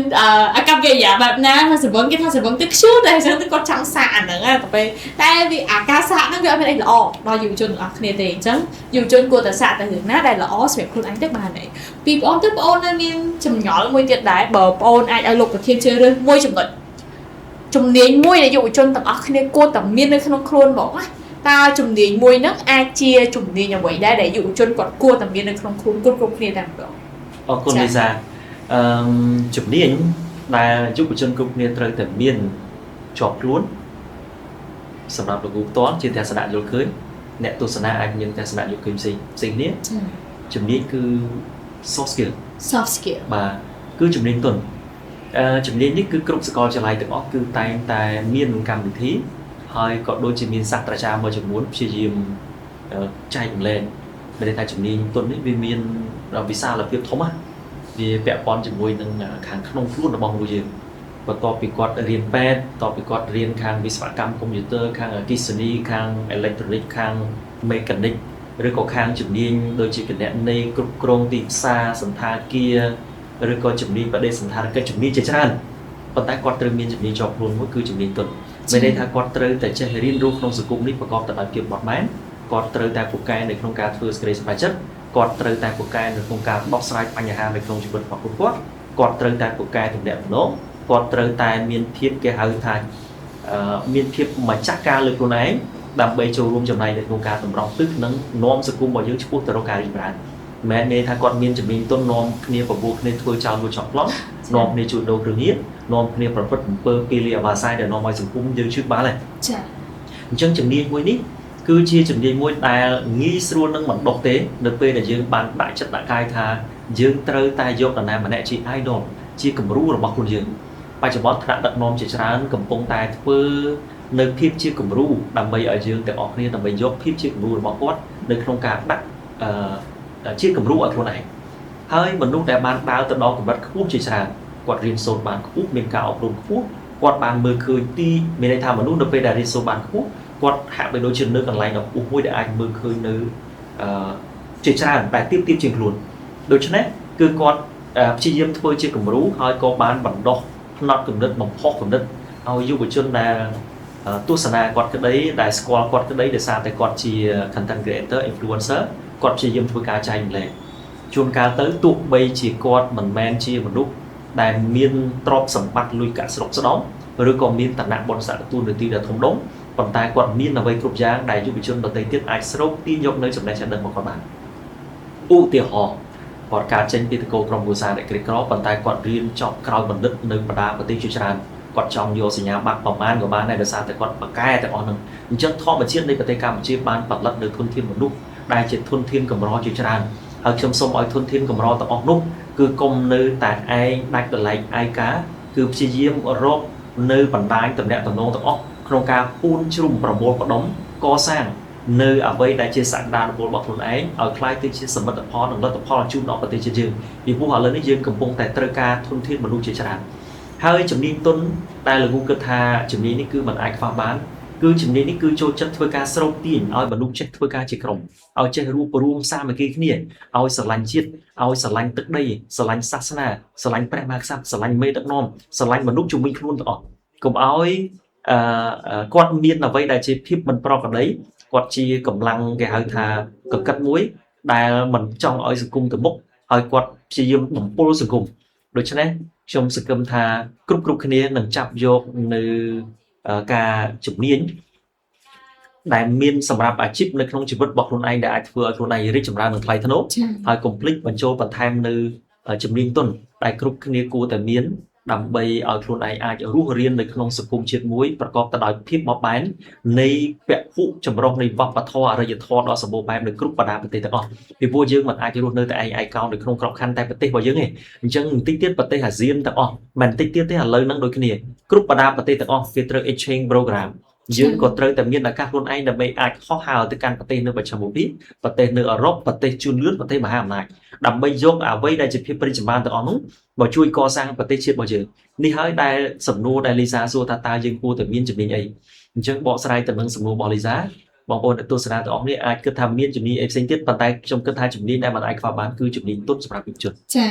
អាកប្បកិរិយាបែបណាថាស្រវឹងគេថាស្រវឹងទឹកខ្ជូតតែអញ្ចឹងទៅគាត់ចង់សាកអាហ្នឹងទៅពេលតែវាអាការសាកហ្នឹងវាអត់មានអីល្អដល់យុវជនទាំងអស់គ្នាទេអញ្ចឹងយុវជនគួរតែសាកតែរឿងណាដែលល្អសម្រាប់ខ្លួនឯងទៅបានហើយពីបងទៅបងនៅមានចម្ងល់មួយទៀតដែរបើបងអាចឲ្យលោកប្រធានជ្រើសរើសមួយចំណុចជំនាញមួយដែលយុវជនទាំងអស់គ្នាគួរតែមាននៅក្នុងខ្លួនបងណាតើជំនាញមួយហ្នឹងអាចជាជំនាញអ្វីដែរដែលយុវជនគាត់គួរតែមាននៅក្នុងខ្លួនគ្រប់គ្នាតែម្ដងអរគុណលីសាជំនាញដែលយុវជនគ្រប់គ្នាត្រូវតែមានជាប់ខ្លួនសម្រាប់លោកគ្រូផ្ទាល់ជាទស្សនៈយល់ឃើញអ្នកទស្សនាអាចមានទស្សនៈយល់ឃើញផ្សេងគ្នាជំនាញគឺ soft skill បាទគឺជំនាញទន់ជំនាញនេះគឺគ្រប់សាកលវិទ្យាល័យទាំងអស់គឺតែងតែមានកម្មវិធីហើយក៏ដូចជាមានសាស្ត្រាចារ្យមួយចំនួនព្យាយាមចែករំលែកមានន័យថាជំនាញទន់នេះវាមានវិសាលភាពធំណាស់វាពាក់ព័ន្ធជាមួយនឹងខាងក្នុងខ្លួនរបស់មនុស្សយើងបន្ទាប់ពីគាត់រៀនពេទ្យបន្ទាប់ពីគាត់រៀនខាងវិស្វកម្មកុំព្យូទ័រខាងអគ្គិសនីខាងអេឡិចត្រូនិកខាងមេកានិកឬក៏ខាងជំនាញដូចជាគណនេយ្យគ្រប់គ្រងទីផ្សារសន្តាគារឬក៏ជំនាញបដិសន្តារកិច្ចជំនាញជាច្រើនប៉ុន្តែគាត់ត្រូវមានជំនាញជាប់ខ្លួនមួយគឺជំនាញទន់មានន័យថាគាត់ត្រូវតែចេះរៀនរស់ក្នុងសង្គមនេះប្រកបទៅដោយភាពបត់បែនគាត់ត្រូវតែពូកែនៅក្នុងការធ្វើសេចក្តីសម្រេចចិត្តគាត់ត្រូវតែពូកែនៅក្នុងការដោះស្រាយបញ្ហានៅក្នុងជីវិតរបស់គាត់ត្រូវតែពូកែទំនាក់ទំនងគាត់ត្រូវតែមានភាពគេហៅថាមានភាពម្ចាស់ការលើខ្លួនឯងដើម្បីចូលរួមចំណែកនៅក្នុងការតម្រង់ទិសនិងនាំសង្គមរបស់យើងឆ្ពោះទៅរកការរីកចម្រើនមិនមែនថាគាត់មានជំនាញទន់នាំគ្នាបបួលគ្នាធ្វើចោលលួចចោលប្លន់នាំគ្នាជួញដូរគ្រឿងញៀននាំគ្នាប្រព្រឹត្តអំពើពាលីអាបាសាយដែលនាំឲ្យសង្គមយើងឈឺក្បាលហើយចា៎អញ្ចឹងជំនាញមួយនេះគឺជាជំនាញមួយដែលងាយស្រួលនឹងបណ្ដុះទេនៅពេលដែលយើងបានដាក់ចិត្តដាក់កាយថាយើងត្រូវតែយកនរណាម្នាក់ជា idol ជាគំរូរបស់ខ្លួនយើងបច្ចុប្បន្នថ្នាក់ដឹកនាំជាច្រើនកំពុងតែធ្វើនៅភាពជាគំរូដើម្បីឲ្យយើងទាំងអស់គ្នាដើម្បីយកភាពជាគំរូរបស់គាត់នៅក្នុងការដាក់ជាគំរូឲ្យខ្លួនឯងហើយមនុស្សដែលបានដើរទៅដល់កម្រិតខ្ពស់ជាច្រើនគាត់រៀនសូត្របានខ្ពស់មានការអប់រំខ្ពស់គាត់បានមើលឃើញទីមានន័យថាមនុស្សនៅពេលដែលរៀនសូត្របានខ្ពស់គាត់ហាក់បីដូចជានៅកន្លែងដ៏ខ្ពស់មួយដែលអាចមើលឃើញនៅជាច្រើនតែទៀបជាងខ្លួនដូច្នេះគឺគាត់ព្យាយាមធ្វើជាគំរូហើយក៏បានបណ្ដុះផ្នត់គំនិតបំផុសគំនិតឲ្យយុវជនដែលទស្សនាគាត់ក្តីដែលស្គាល់គាត់ក្តីដោយសារតែគាត់ជា content creator influencer គាត់ព្យាយាមធ្វើការចែករំលែកជួនកាលទៅទោះបីជាគាត់មិនមែនជាមនុស្សដែលមានទ្រព្យសម្បត្តិលុយកាក់ស្រុកស្ដំឬក៏មានឋានៈបុណ្យស័ក្តិទទួលនទីដែលធំដុំប៉ុន្តែគាត់មានអ្វីគ្រប់យ៉ាងដែលយុវជនដទៃទៀតអាចស្រូបទាញយកនៅចំណេះចំណឹងរបស់គាត់បានឧទាហរណ៍គាត់កើតចេញពីតកូលក្រុមគ្រួសារដែលក្រីក្រប៉ុន្តែគាត់រៀនចប់ក្រោយបណ្ឌិតនៅបណ្ដាប្រទេសជាច្រើនគាត់ចង់យកសញ្ញាបត្រប្រមាណក៏បានដែរដោយសារតែគាត់បកកែទាំងអស់ហ្នឹងអញ្ចឹងធម្មជាតិនៃប្រទេសកម្ពុជាបានផលិតនៅធនធានមនុស្សដែលជាធនធានកម្រជាច្រើនហើយខ្ញុំសូមឲ្យធនធានកម្រទាំងអស់នោះគឺកុំនៅតែឯងដាច់ដライឯកាគឺព្យាយាមរកនៅបណ្ដាញទំនាក់ទំនងទាំងអស់ក្នុងការពូនជ្រុំប្រមូលផ្ដុំកសាងនៅអ្វីដែលជាសក្តានុពលរបស់ខ្លួនឯងឲ្យคล้ายទៅជាសមិទ្ធផលនិងលទ្ធផលជូនដល់ប្រទេសជាតិយើងពីព្រោះឥឡូវនេះយើងកំពុងតែត្រូវការធនធានមនុស្សជាច្រើនហើយជំនាញទុនដែលលោកគ្រូគិតថាជំនាញនេះគឺមិនអាចខ្វះបានគឺជំនាញនេះគឺចូលចិត្តធ្វើការស្រូបទាញឲ្យមនុស្សចេះធ្វើការជាក្រុមឲ្យចេះរួបរួមសាមគ្គីគ្នាឲ្យស្រឡាញ់ជាតិឲ្យស្រឡាញ់ទឹកដីស្រឡាញ់សាសនាស្រឡាញ់ព្រះមហាក្សត្រស្រឡាញ់មេដឹកនាំស្រឡាញ់មនុស្សជំនាញខ្លួនទាំងអស់កុំឲ្យគាត់មានអ្វីដែលជាភាពមិនប្រក្រតីគាត់ជាកម្លាំងគេហៅថាកកិតមួយដែលមិនចង់ឲ្យសង្គមទៅមុខហើយគាត់ព្យាយាមបំពុលសង្គមដូច្នេះខ្ញុំសង្ឃឹមថាគ្រប់គ្នានឹងចាប់យកនៅការជំនាញដែលមានសម្រាប់អាជីពនៅក្នុងជីវិតរបស់ខ្លួនឯងដែលអាចធ្វើឲ្យខ្លួនឯងរីកចម្រើននិងថ្លៃថ្នូរហើយកុំភ្លេចបញ្ចូលបន្ថែមនៅជំនាញទុនដែលគ្រប់គ្នាគួរតែមានដើម្បីឲ្យខ្លួនឯងអាចរស់រាននៅក្នុងសង្គមជាតិមួយប្រកបទៅដោយភាពបត់បែននៃពហុចម្រុះនៃវប្បធម៌អរិយធម៌ដ៏សម្បូរបែបនៅគ្រប់បណ្ដាប្រទេសទាំងអស់ពីព្រោះយើងមិនអាចរស់នៅតែឯកោនៅក្នុងក្របខ័ណ្ឌតែប្រទេសរបស់យើងទេអញ្ចឹងបន្តិចទៀតប្រទេសអាស៊ានទាំងអស់មិនបន្តិចទៀតទេឥឡូវហ្នឹងដូចគ្នាគ្រប់បណ្ដាប្រទេសទាំងអស់គេត្រូវ exchange program យើងក៏ត្រូវតែមានឱកាសខ្លួនឯងដើម្បីអាចខុសហើរទៅកាន់ប្រទេសនៅបច្ចេកវិទ្យាប្រទេសនៅអឺរ៉ុបប្រទេសជឿនលឿនប្រទេសមហាអំណាចដើម្បីយកអ្វីដែលជាភាពប្រិយចម្រើនទាំងអស់នោះមកជួយកសាងប្រទេសជាតិរបស់យើងនេះហើយដែលសំណួរដែលលីសាសួរថាតើយើងគួរតែមានជំនាញអីអញ្ចឹងបកស្រាយទៅនឹងសំណួររបស់លីសាបងប្អូនទស្សនាទាំងអស់គ្នាអាចគិតថាមានជំនាញអីផ្សេងទៀតប៉ុន្តែខ្ញុំគិតថាជំនាញដែលមិនអាចខ្វះបានគឺជំនាញទុនសម្រាប់យុវជនចា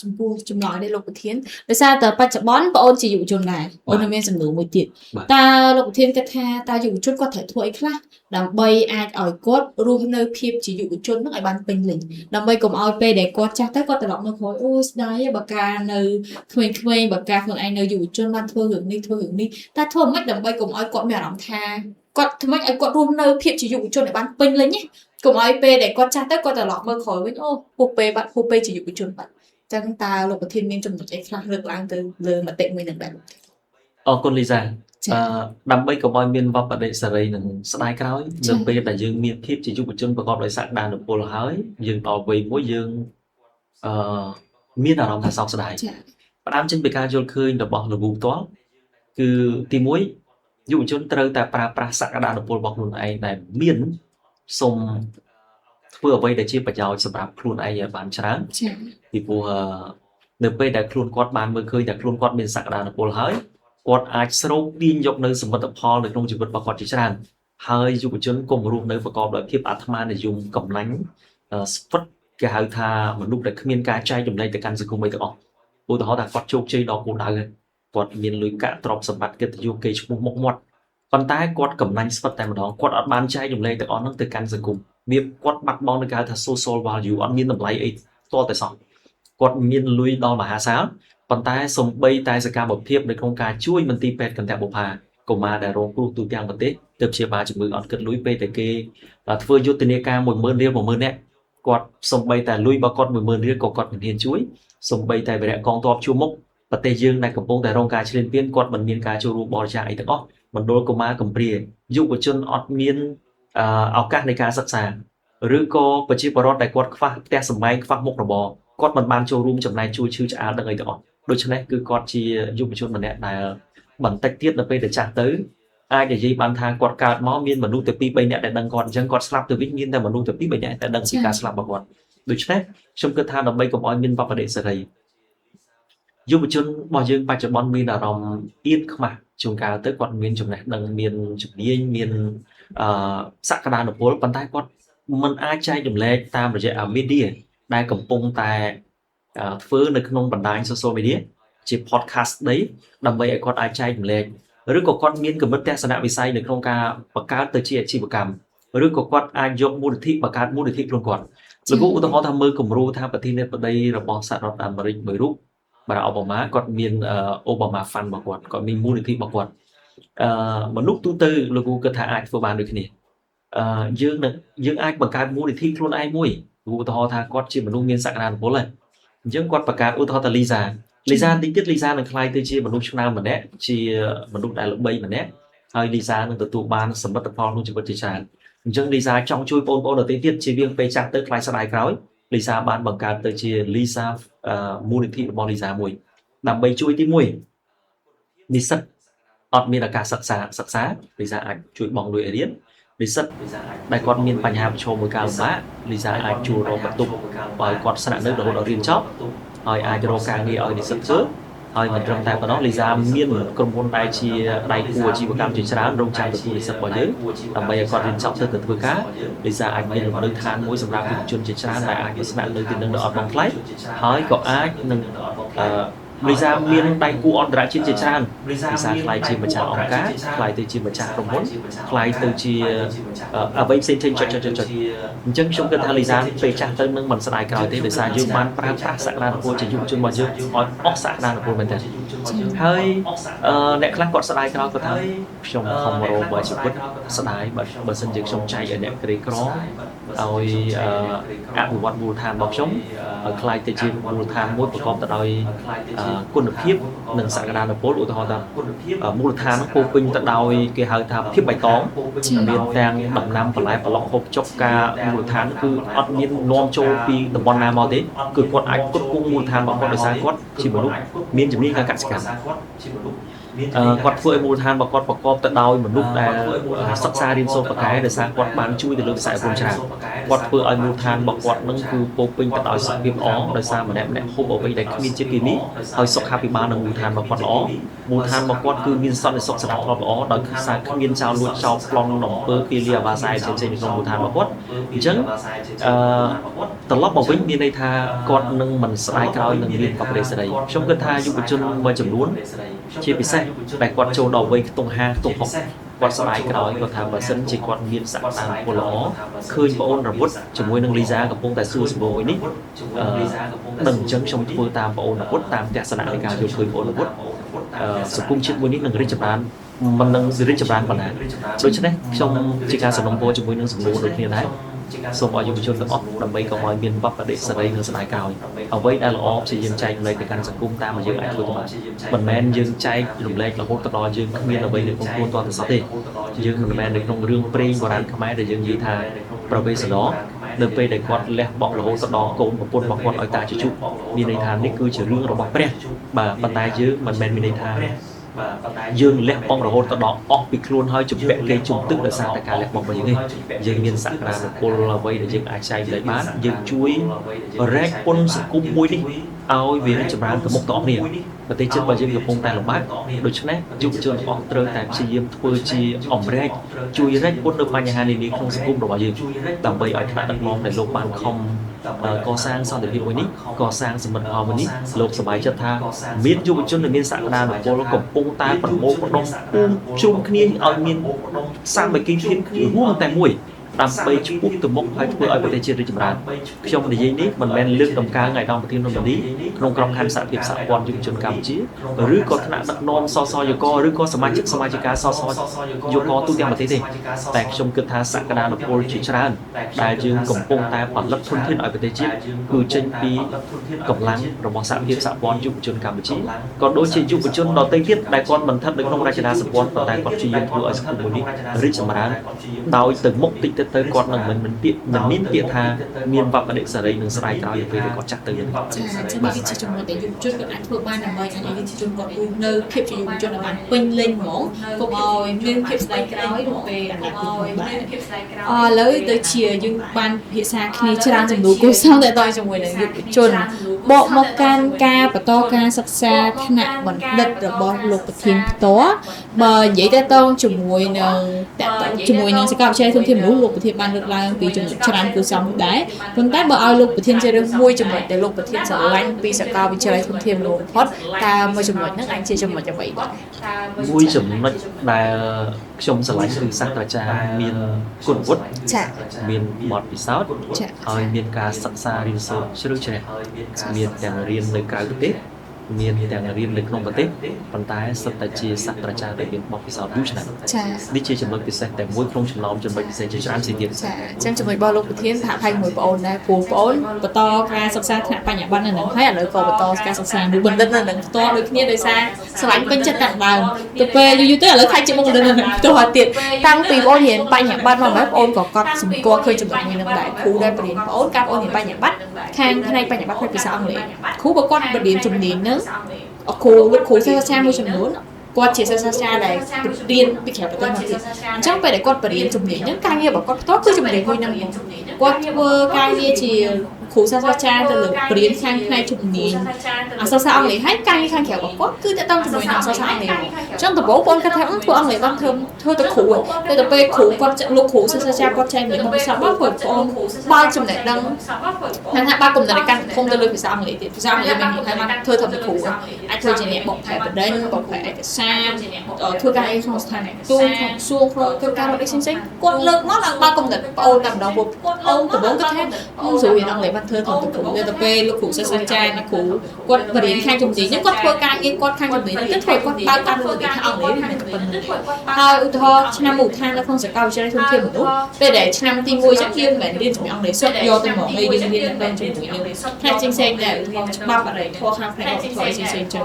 ចំពោះចំណងនេះលោកប្រធានដោយសារតែបច្ចុប្បន្នបងអូនជាយុវជនដែរអូនមានសំណួរមួយទៀតតើលោកប្រធានគិតថាតើយុវជនគាត់ត្រូវធ្វើអីខ្លះដើម្បីអាចឲ្យគាត់រស់នៅភាពជាយុវជននឹងឲ្យបានពេញលេញដើម្បីកុំឲ្យពេលដែលគាត់ចាស់ទៅគាត់ត្រឡប់មកក្រោយអូស្ដាយបើការនៅក្មេងៗបើការខ្លួនឯងនៅយុវជនបានធ្វើរឿងនេះតើធ្វើមិនដើម្បីកុំឲ្យគាត់មានអារម្មណ៍ថាគាត់ធ្វើម៉េចឲ្យគាត់រស់នៅភាពជាយុវជនឲ្យបានពេញលេញណាកុំឲ្យពេលដែលគាត់ចាស់ទៅគាត់ត្រឡប់មើលក្រោយវិញអូពុះពេលជាយុវជនបាត់ចឹងតើលោកប្រធានមានចំណុចអីខ្លះលើកឡើងទៅលើមតិមួយនឹងដែរអរគុណលីសាដើម្បីកុំឲ្យមានវត្តបដិសេរីនឹងស្ដាយក្រោយនៅពេលដែលយើងមានភាពជាយុវជនប្រកបដោយសក្តានុពលហើយយើងដល់វ័យមួយយើងមានអារម្មណ៍ថាសោកស្ដាយផ្ដើមចេញពីការយល់ឃើញរបស់លោកផ្ទាល់គឺទី1យុវជនត្រូវតែប្រើប្រាស់សក្តានុពលរបស់ខ្លួនឯងដែលមានសុំធ្វើអ្វីដែលជាប្រយោជន៍សម្រាប់ខ្លួនឯងឲ្យបានច្រើនពីព្រោះនៅពេលដែលខ្លួនគាត់បានមើលឃើញថាខ្លួនគាត់មានសក្តានុពលហើយគាត់អាចស្រោបទាញយកនៅសមិទ្ធផលនៅក្នុងជីវិតរបស់គាត់ជាច្រើនហើយយុវជនកុំរស់នៅប្រកបដោយភាពអាត្មានិយមកំណាញ់ស្វិតគេហៅថាមនុស្សដែលគ្មានការចែកចំណែកទៅកាន់សង្គមអីទាំងអស់ឧទាហរណ៍ថាគាត់ជោគជ័យដល់គោលដៅហើយគាត់មានលុយកាក់ទ្រព្យសម្បត្តិកិត្តិយសគេឈ្មោះមុខមាត់ប៉ុន្តែគាត់កំណាញ់ស្វិតតែម្ដងគាត់អត់បានចែកចំណែកទាំងអស់នោះទៅកាន់សង្គមវាគាត់បាត់បង់នៅគេហៅថា social value អត់មានតម្លៃអីតតែសោះគាត់មានលុយដល់មហាសាលប៉ុន្តែសំបីតែសកម្មភាពនៅក្នុងការជួយមន្ទីរពេទ្យកន្តៈបុប្ផាកុមារដែលរងគ្រោះទូទាំងប្រទេសទើបព្យាបាលជំងឺអត់គិតលុយពេលតែគេធ្វើយុទ្ធនាការ 10000 រៀល 10000 នាក់គាត់សំបីតែលុយរបស់គាត់ 10000 រៀលក៏គាត់មិនហ៊ានជួយសំបីតែវិរៈកងទ័ពជួរមុខប្រទេសយើងដែលកំពុងតែរងការឈ្លានពានគាត់មិនមានការចូលរួមបរិច្ចាគអីទាំងអស់មណ្ឌលកុមារកំព្រាយុវជនអត់មានឱកាសនៃការសិក្សាឬក៏ប្រជាពលរដ្ឋដែលគាត់ខ្វះផ្ទះសម្បែងខ្វះមុខរបរគាត់មិនបានចូលរួមចំណែកជួយឈឺឆ្អាលដឹងអីទាំងអស់ដូច្នេះគឺគាត់ជាយុវជនម្នាក់ដែលបន្តិចទៀតនៅពេលដែលចាស់ទៅអាចនិយាយបានថាគាត់កើតមកមានមនុស្សតែ 2-3 នាក់ដែលដឹងគាត់អញ្ចឹងគាត់ស្លាប់ទៅវិញមានតែមនុស្សតែ 2-3 នាក់ដែលដឹងពីការស្លាប់របស់គាត់ដូច្នេះខ្ញុំគិតថាដើម្បីកុំឲ្យមានបបដិសេរីយុវជនរបស់យើងបច្ចុប្បន្នមានអារម្មណ៍អៀនខ្មាស់ជួនកាលទៅគាត់មានចំណេះដឹងមានជំនាញមានសក្តានុពលប៉ុន្តែគាត់មិនអាចចែកចម្លែកតាមរយៈ media ដែលកំពុងតែធ្វើនៅក្នុងបណ្ដាញ social media ជា podcast ដីដើម្បីឲ្យគាត់អាចចែកចម្លែកឬក៏គាត់មានគំនិតទស្សនវិស័យនៅក្នុងការបង្កើតទៅជាអាជីវកម្មឬក៏គាត់អាចយកមូលនិធិបង្កើតមូលនិធិខ្លួនគាត់លោកឧទាហរណ៍ថាមើលគំរូថាប្រធានាធិបតីរបស់សហរដ្ឋអាមេរិកមួយរូបបារ៉ាអូបាម៉ាគាត់មានអូបាម៉ា fund របស់គាត់មានមូលនិធិរបស់គាត់មនុស្សទូទៅលោកគិតថាអាចធ្វើបានដូចគ្នាយើងអាចបង្កើតមូលនិធិខ្លួនឯងមួយឧទាហរណ៍ថាគាត់ជាមនុស្សមានសក្តានុពលហើយអញ្ចឹងគាត់បង្កើតឧទាហរណ៍ថាលីសាតិចទៀតលីសានឹងក្លាយទៅជាមនុស្សឆ្នើមម្នាក់ជាមនុស្សដែលល្បីម្នាក់ហើយលីសានឹងទទួលបានសមិទ្ធផលក្នុងជីវិតជាច្រើនអញ្ចឹងលីសាចង់ជួយបងប្អូនដទៃទៀតជាវាងពេលចាស់ទៅខ្លាចស្ដាយក្រោយលីសាបានបង្កើតទៅជាលីសាមូលនិធិរបស់លីសាមួយដើម្បីជួយទី1និស្សិតអត់មានឱកាសសិក្សាលីសាអាចជួយបងលុយរៀននិស្សិតដែលគាត់មានបញ្ហាប្រឈមមួយការលំបាកលីសាអាចជួយរកបន្ទប់ឲ្យគាត់ស្នាក់នៅរហូតដល់រៀនចប់ហើយអាចរកការងារឲ្យនិស្សិតធ្វើហើយមិនត្រឹមតែប៉ុណ្ណោះលីសាមានក្រុមហ៊ុនដែលជាដៃគូអាជីវកម្មជាច្រើនរងចាំទទួលនិស្សិតរបស់យើងដើម្បីឲ្យគាត់រៀនចប់ទៅធ្វើការលីសាអាចមានលំនៅឋានមួយសម្រាប់យុវជនជាច្រើនដែលអាចស្នាក់នៅទីនោះដោយអត់បងថ្លៃហើយក៏អាចនឹងលីសាមានដៃគូអន្តរជាតិជាច្រើនលីសាខ្លាយជាម្ចាស់អង្គការខ្លាយទៅជាម្ចាស់ក្រុមហ៊ុនខ្លាយទៅជាអ្វីផ្សេងៗចុចអញ្ចឹងខ្ញុំគិតថាលីសាពេលចាស់ទៅនឹងមិនស្ដាយក្រោយទេដោយសារយើងបានប្រើប្រាស់សក្តានុពលជាយុវជនរបស់យើងឲ្យអស់សក្តានុពលមែនទេហើយអ្នកខ្លះគាត់ស្ដាយក្រោយគាត់ថាខ្ញុំខំរកបើជីវិតស្ដាយបើសិនជាខ្ញុំចែកឲ្យអ្នកក្រីក្រឲ្យអភិវឌ្ឍមូលដ្ឋានរបស់ខ្ញុំឲ្យខ្លាយទៅជាមូលដ្ឋានមួយប្រកបទៅដោយគុណភាពនិងសក្តានុពលឧទាហរណ៍ថាមូលដ្ឋានពោពេញទៅដោយគេហៅថាភាពបៃតងមានទាំងដំណាំបន្លែប្លុកហូបចុកការមូលដ្ឋានគឺអត់មាននាំចូលពីតំបន់ណាមកទេគឺគាត់អាចគ្រប់គ្រងមូលដ្ឋានរបស់គាត់ដោយសារគាត់ជាមនុស្សមានជំនាញខាងកសិកម្ម គាត់ធ្វើឲ្យមូលដ្ឋានរបស់គាត់ប្រកបទៅដោយមនុស្សដែលសិក្សារៀនសូត្រប្រកែដោយសារគាត់បានជួយទៅលើវិស័យអប់រំច្រើនគាត់ធ្វើឲ្យមូលដ្ឋានរបស់គាត់នឹងគឺពោពេញទៅដោយសុខភាពល្អដោយសារម្នាក់ហូបអ្វីដែលគ្មានជាតិគីមីហើយសុខភាពបាននៅមូលដ្ឋានរបស់គាត់ល្អមូលដ្ឋានរបស់គាត់គឺមានសន្តិសុខសម្រាប់គាត់ល្អដោយសារគ្មានចោលលួចចោលប្លន់អំពើពាលីអាវ៉ាសែផ្សេងៗនៅក្នុងមូលដ្ឋានរបស់គាត់អញ្ចឹងត្រឡប់មកវិញមានន័យថាគាត់នឹងមិនស្ដាយក្រោយនឹងរៀនបរិសេរីខ្ញុំគិតថាយុវជនមួយចំនួនជាពិសេសដែលគាត់ចូលដល់វ័យខ្ទង់50ខ្ទង់60គាត់ស្ដាយក្រោយគាត់ថាបើសិនជាគាត់មានសក្តានុពលល្អឃើញបងអូនរវុធជាមួយនឹងលីសាកំពុងតែសួរសម្បូរនេះនឹងអញ្ចឹងខ្ញុំធ្វើតាមបងអូនរវុធតាមទស្សនៈនៃការយល់ឃើញបងអូនរវុធសង្គមជាតិមួយនេះនឹងរីកចម្រើនមិននឹងរីកចម្រើនប៉ុណ្ណាដូច្នេះខ្ញុំជាការសំណូមពរជាមួយនឹងសំណួរដូចគ្នាដែរសូមឲ្យយុវជនទាំងអស់ដើម្បីកុំឲ្យមានវត្តបដិសេរីនៅស្ដាយក្រោយអ្វីដែលល្អព្យាយាមចែករំលែកទៅកាន់សង្គមតាមដែលយើងអាចធ្វើទៅបានមិនមែនយើងចែករំលែករហូតដល់យើងគ្មានអ្វីនៅក្នុងខ្លួនទាល់តែសោះទេយើងមិនមែននៅក្នុងរឿងព្រេងបុរាណខ្មែរដែលយើងនិយាយថាប្រវេសណនៅពេលដែលគាត់លះបង់រហូតដល់កូនប្រពន្ធរបស់គាត់ឲ្យតាជាជុមានន័យថានេះគឺជារឿងរបស់ព្រះបាទប៉ុន្តែយើងមិនមែនមានន័យថាយើងលះបង់រហូតដល់អស់ពីខ្លួនហើយជំពាក់គេជុំទឹកដោយសារតែការលះបង់របស់យើងនេះយើងមានសក្តានុពលអ្វីដែលយើងអាចចែករំលែកបានយើងជួយរែកពុនសង្គមមួយនេះឲ្យវារីកចម្រើនទៅមុខទៅអស់គ្នាប្រទេសជាតិរបស់យើងកំពុងតែលំបាកដូច្នេះយុវជនអស់ត្រូវតែព្យាយាមធ្វើជាអំរែកជួយរែកពុននៅបញ្ហានានាក្នុងសង្គមរបស់យើងដើម្បីឲ្យថ្នាក់ដឹកនាំដែលលោកបានខំកសាងសន្តិភាពមួយនេះកសាងសមិទ្ធផលមួយនេះលោកសប្បាយចិត្តថាមានយុវជនដែលមានសក្តានុពលកំពុងតែប្រមូលផ្ដុំជុំគ្នាឲ្យមានសាមគ្គីភាពរួមតែមួយដើម្បីឆ្ពោះទៅមុខហើយធ្វើឲ្យប្រទេសជាតិរីកចម្រើនខ្ញុំនិយាយនេះមិនមែនលើកតម្កើងឲ្យដល់ប្រធានរដ្ឋមន្ត្រីក្នុងក្រុមខណ្ឌសហភាពសហព័ន្ធយុវជនកម្ពុជាឬក៏ថ្នាក់ដឹកនាំសសយកឬក៏សមាជិកាសសយកទូទាំងប្រទេសទេតែខ្ញុំគិតថាសក្តានុពលជាច្រើនដែលយើងកំពុងតែផលិតធនធានឲ្យប្រទេសជាតិគឺចេញពីកម្លាំងរបស់សហភាពសហព័ន្ធយុវជនកម្ពុជាក៏ដូចជាយុវជនដទៃទៀតដែលគាត់មិនស្ថិតនៅក្នុងរចនាសម្ព័ន្ធប៉ុន្តែគាត់ព្យាយាមធ្វើឲ្យសង្គមមួយនេះរីកចម្រើនដោយទៅមុខតិចទៅគាត់នឹងមិនមានពាក្យថាមានវត្តបដិសេរីនឹងស្ដាយក្រោយពេលគាត់ចាស់ទៅចា៎នេះជាចំណុចដែលយុវជនគាត់អាចធ្វើបានដើម្បីឲ្យយុវជនគាត់នៅភាពជាយុវជនបានពេញលេញហ្មងកុំឲ្យមានភាពស្ដាយក្រោយនៅពេលអនាគតបាទឥឡូវទៅជាយើងបានភាសាគ្នាច្រើនចំនួនគូសងតែតជាមួយនឹងយុវជនបកមកកាន់ការបន្តការសិក្សាថ្នាក់បណ្ឌិតរបស់លោកប្រធានផ្ទាល់បើនិយាយទៅជាមួយនឹងសាកលវិទ្យាល័យធនធានមនុស្សលោកប្រធានបានលើកឡើងពីចំណុចច្រើនគួរសមដែរប៉ុន្តែបើឲ្យលោកប្រធានជ្រើសរើសមួយចំណុចដែលលោកប្រធានស្រឡាញ់ពីសាកលវិទ្យាល័យធនធានមនុស្សបំផុតតើមួយចំណុចហ្នឹងអាចជាចំណុចអ្វីបាទមួយចំណុចដែលខ្ញុំស្រឡាញ់គឺសាស្ត្រាចារ្យមានគុណវុឌ្ឍមានបទពិសោធន៍ហើយមានការសិក្សារៀនសូត្រជ្រៅជ្រះមានទាំងរៀននៅក្រៅប្រទេសមានទាំងរៀននៅក្នុងប្រទេសប៉ុន្តែសិតតែជាសាស្ត្រាចារ្យដែលមានបទពិសោធន៍យូរឆ្នាំនេះជាចំណុចពិសេសតែមួយក្នុងចំណោមចំណុចពិសេសជាច្រើនផ្សេងទៀតចាអញ្ចឹងចំណុចរបស់លោកប្រធានសហផែនមួយបងអូនដែរព្រោះបងអូនបន្តការសិក្សាថ្នាក់បញ្ញត្តិនៅនឹងហើយឥឡូវក៏បន្តការសិក្សានៅបណ្ឌិតនៅនឹងផ្ទាល់ដូចគ្នាដោយសារស្រឡាញ់ពេញចិត្តតាំងដើមទៅពេលយូរទៅឥឡូវខ្លាចជាមកបណ្ឌិតនៅនឹងផ្ទាល់ទៀតតាំងពីបងអូនរៀនបញ្ញត្តិមកបងអូនក៏កត់សម្គាល់ឃើញចំណុចមួយនឹងដែរគ្រូដែលបរៀនបងអូនការបងអូនរៀនបញ្ញត្តិខាងផ្នែកបញ្ញត្តិភាសាអង់គ្លេសគ្រូក៏គាត់បរៀនជំនាញហ្នឹងគ្រូសាស្ត្រាចារ្យមួយចំនួនគាត់ជាសាស្ត្រាចារ្យដែលរៀនពីក្រៅប្រទេសមកទៀតអញ្ចឹងពេលដែលគាត់បរៀនជំនាញហ្នឹងការងាររបស់គាត់ផ្ទាល់គឺជំនាញមួយហ្នឹងគាត់ធ្វើការងារជាគ្រូសាស្ត្រាចារ្យទៅលើបរៀនខាងផ្នែកជំនាញអក្សរសាស្ត្រអង់គ្លេសហើយការងារខាងក្រៅរបស់គាត់គឺតើតើជាមួយនឹងអក្សរសាស្ត្រអង់គ្លេសអញ្ចឹងដំបូងបងគាត់ថាធ្វើអង់គ្លេសបានធ្វើទៅគ្រូទៅដល់ពេលគ្រូគាត់លោកគ្រូសាស្ត្រាចារ្យគាត់ចែកមានភាសាបងគាត់បើចំណេះដឹងថាបើគំនិតកាន់ធំទៅលើភាសាអង់គ្លេសទៀតភាសាអង់គ្លេសមានហើយបានធ្វើទៅគ្រូអាចធ្វើជាអ្នកបកប្រែបដិញបកប្រែឯកសារធ្វើការងារក្នុងស្ថានទូតក្នុងសួងក្នុងធ្វើការរកផ្សេងៗគាត់លើកមកឡើងបើគំនិតបងអូនតែម្ដងពួកអូនដំបូងគាត់ថាអូស្រួលរៀនអង់គ្លេសបានធ្វើទៅគ្រូទៅពេលលោកគ្រូសាស្ត្រាចារ្យអ្នកគ្រូគាត់បរៀនខាងជំនាញហ្នឹងគាត់ធ្វើការងារគាត់ខាងជំនាញហ្នឹងទៅធ្វើគាត់បើកតាមវិធីអង់គ្លេសហ្នឹងប៉ុណ្ណឹងហើយឧទាហរណ៍ឆ្នាំមូលដ្ឋាននៅក្នុងសាកលវិទ្យាល័យធនធានមនុស្សពេលដែលឆ្នាំទី1ចឹងយើងមិនមែនរៀនជំនាញអង់គ្លេសសុទ្ធយកទៅមកយើងរៀនតែជំនាញយើងផ្នែកផ្សេងៗដែរច្បាប់អរិយធម៌ខាងផ្នែករដ្ឋបាលផ្សេងៗចឹង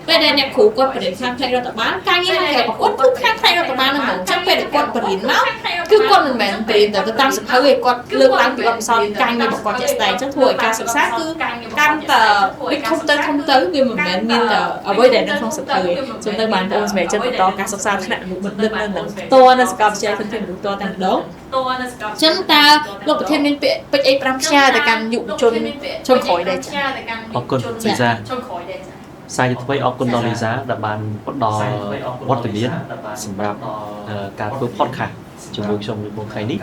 ពេលដែលអ្នកគ្រូគាត់បរៀនខាងផ្នែករដ្ឋបាលការងារខាងរបស់គាត់គឺខាងផ្នែករដ្ឋបាលហ្នឹងហ្មងចឹងពេលដែលគាត់បរៀនមកគឺគាត់មិនមែនបរៀនតែតាមសភៅទេគាត់លើកឡើងពីបទពិសោធន៍ការងាររបស់គាត់ជាក់ស្ដែង តែអញ្ចឹងធ្វើឲ្យការសិក្សាគឺកាន់តែវិធំទៅវាមិនមែនមានតែអ្វីដែលនៅក្នុងសភៅទេចឹងទៅបានបងសម្រាប់ចិត្តបន្តការសិក្សាថ្នាក់មនុស្សបណ្ឌិតនៅនឹងផ្ទាល់នៅសាកលវិទ្យាល័យធនធានមនុស្សផ្ទាល់តែម្ដងចឹងតើលោកប្រធានមានពាក្យពេចន៍អី5ផ្សាយទៅកាន់យុវជនចុងក្រោយដែរចា៎ អរគុណលីសាសាជាថ្មីអរគុណដល់លីសាដែលបានផ្ដល់វត្តមានសម្រាប់ការធ្វើ podcast ជាមួយខ្ញុំនៅក្នុងថ្ងៃនេះ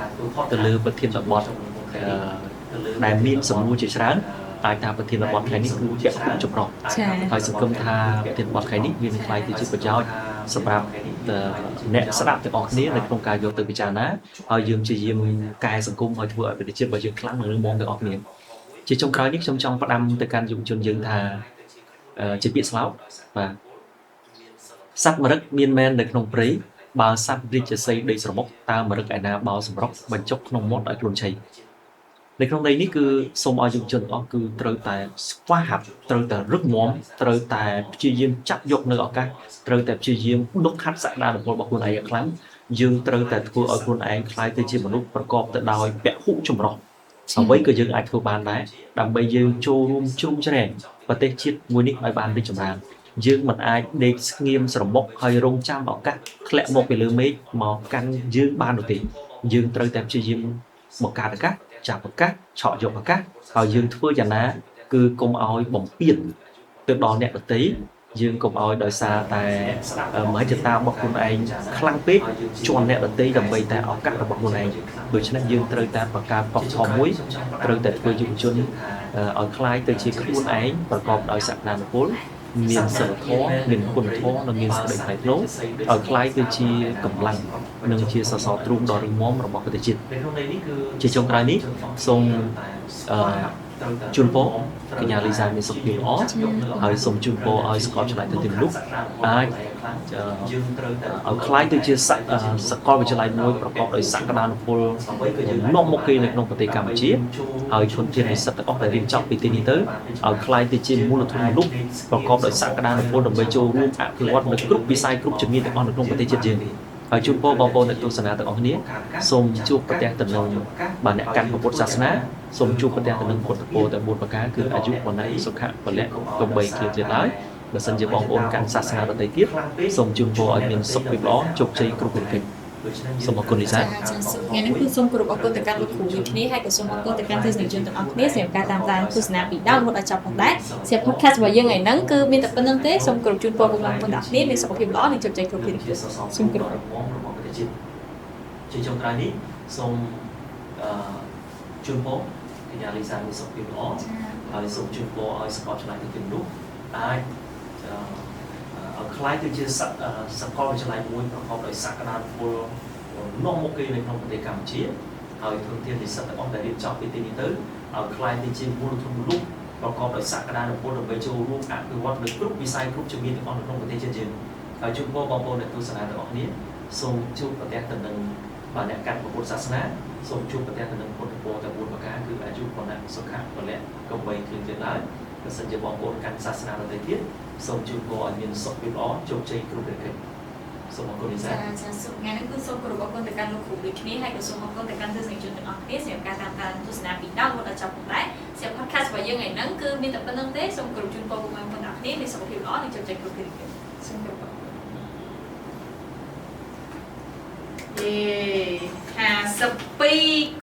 ទៅលើប្រធានបទដែលមានសំណួរជាច្រើនតែថាប្រធានបទថ្ងៃនេះគឺជាក់ស្ដែងចម្រុះ ចា៎ ហើយសង្ឃឹមថាប្រធានបទថ្ងៃនេះវានឹងក្លាយទៅជាប្រយោជន៍សម្រាប់អ្នកស្ដាប់ទាំងអស់គ្នានៅក្នុងការយកទៅពិចារណាហើយយើងជាយាមកែសង្គមឲ្យធ្វើឲ្យប្រទេសជាតិរបស់យើងខ្លាំងនិងរឹងមាំទាំងអស់គ្នាជាចុងក្រោយនេះខ្ញុំចង់ផ្ដាំទៅកាន់យុវជនយើងថាជាពាក្យស្លោកបាទសត្វមរឹកមានមែននៅក្នុងព្រៃបើសត្វរាជសីដីស្រមុកតើមរឹកឯណាបោសម្រុកបញ្ចុកក្នុងមាត់ឲ្យខ្លួនឆៃនៅក្នុងន័យនេះគឺសូមឲ្យយុវជនទាំងអស់គឺត្រូវតែស្វះហាត់ត្រូវតែរឹកមាំត្រូវតែព្យាយាមចាប់យកនៅឱកាសត្រូវតែព្យាយាមដុសខាត់សក្តានុពលរបស់ខ្លួនឯងឲ្យខ្លាំងយើងត្រូវតែធ្វើឲ្យខ្លួនឯងក្លាយទៅជាមនុស្សប្រកបទៅដោយពហុចម្រុះអ្វីក៏យើងអាចធ្វើបានដែរដើម្បីយើងចូលរួមជ្រោមជ្រែងប្រទេសជាតិមួយនេះឲ្យបានរីកចម្រើនយើងមិនអាចដេកស្ងៀមស្រមុកហើយរងចាំឱកាសធ្លាក់មកពីលើមេឃមកកាន់យើងបាននោះទេយើងត្រូវតែព្យាយាមបង្កើតឱកាសចាប់ឱកាសឆក់យកឱកាសហើយយើងធ្វើយ៉ាងណាគឺកុំឲ្យបំពេញទៅដល់អ្នកដទៃយើងកុំឲ្យដោយសារតែមហិច្ឆតារបស់ខ្លួនឯងខ្លាំងពេកជន់អ្នកដទៃដើម្បីតែឱកាសរបស់ខ្លួនឯងដូច្នេះយើងត្រូវតែបង្កើតប៉ុកឆមួយត្រូវតែធ្វើយុវជនឲ្យคล้ายទៅជាខ្លួនឯងប្រកបដោយសក្តានុពលមានសិលធម៌មានគុណធម៌និងមានសេចក្តីថ្លៃថ្នូរឲ្យคล้ายទៅជាកម្លាំងនិងជាសសរទ្រូងដ៏រឹងមាំរបស់ប្រទេសជាតិជាចុងក្រោយនេះសូមជូនពរកញ្ញាលីសាមានសុខភាពល្អហើយសូមជូនពរឲ្យស្កលឆ្លៃទៅទីមនុស្សអាចយើងត្រូវតែឲ្យคล้ายទៅជាសកលវិទ្យាល័យមួយប្រកបដោយសក្តានុពលនាំមុខគេនៅក្នុងប្រទេសកម្ពុជាហើយជនជាតិនិស្សិតទាំងអស់ដែលរៀនចប់ពីទីនេះទៅឲ្យคล้ายទៅជាមូលធនមនុស្សប្រកបដោយសក្តានុពលដើម្បីចូលរួមអភិវឌ្ឍនៅគ្រប់វិស័យគ្រប់ជំនាញទាំងអស់នៅក្នុងប្រទេសជាតិយើងហើយជូនពរបងប្អូនអ្នកទស្សនាទាំងអស់គ្នាសូមជួបប្រទះទៅនឹងបាទអ្នកកាន់ពុទ្ធសាសនាសូមជួបប្រទះទៅនឹងពុទ្ធពរតែ4ប្រការគឺអាយុវណ្ណៈសុខៈពលៈកុំបីឃ្លាតទៀតឡើយបើសិនជាបងប្អូនកាន់សាសនាដទៃទៀតសូមជូនពរឲ្យមានសុខភាពល្អជោគជ័យគ្រប់កិច្ចសូមអរគុណលីសា ថ្ងៃនេះគឺសូមគោរពអរគុណទៅកាន់លោកគ្រូដូចគ្នាហើយក៏សូមអរគុណទៅកាន់ទស្សនិកជនទាំងអស់គ្នាសម្រាប់ការតាមដានទស្សនាពីដើមរហូតដល់ចប់ផងដែរសម្រាប់ podcast របស់យើងថ្ងៃហ្នឹងគឺមានតែប៉ុណ្្នឹងទេសូមគោរពជូនពរបងប្អូនទាំងអស់គ្នាមានសុខភាពល្អនិងជោគជ័យគ្រប់ភារកិច្ចសូមគោរពជាចុងក្រោយនេះសូមជូនពរកញ្ញាលីសាមានសុខភាពល្អហើយសូមជូនពរឲ្យស្កលឆ្លៃទៅទីមនុស្សអាចឲ្យคล้ายទៅជាសកលវិទ្យាល័យមួយប្រកបដោយសក្តានុពលនាំមុខគេនៅក្នុងប្រទេសកម្ពុជាហើយធនធាននិស្សិតទាំងអស់ដែលរៀនចប់ពីទីនេះទៅឲ្យคล้ายទៅជាមូលធនមនុស្សប្រកបដោយសក្តានុពលដើម្បីចូលរួមអភិវឌ្ឍនៅគ្រប់វិស័យគ្រប់ជំនាញទាំងអស់នៅក្នុងប្រទេសជាតិយើងហើយជូនពរបងប្អូនអ្នកទស្សនាទាំងអស់គ្នាសូមជួបប្រទះទៅនឹងបាទអ្នកកាន់ពុទ្ធសាសនាសូមជួបប្រទះទៅនឹងពុទ្ធពរតែ4ប្រការគឺអាយុវណ្ណៈសុខៈពលៈកុំបីឃ្លាតទៀតឡើយបើសិនជាបងប្អូនកាន់សាសនាដទៃទៀតសូមជូនពរឲ្យមានសុខភាពល្អជោគជ័យគ្រប់កិច្ចសូមអរគុណលីសាថ្ងៃនេះគឺសូមគោរពអរគុណទៅកាន់លោកគ្រូដូចគ្នាហើយក៏សូមអរគុណទៅកាន់ទស្សនិកជនទាំងអស់គ្នាសម្រាប់ការតាមដានទស្សនាពីដើមរហូតដល់ចប់ផងដែរសម្រាប់ podcast របស់យើងថ្ងៃហ្នឹងគឺមានតែប៉ុណ្្នឹងទេសូមគោរពជូនពរបងប្អូនទាំងអស់គ្នាមានសុខភាពល្អនិងជោគជ័យគ្រប់ភារកិច្ចសូមគោរព52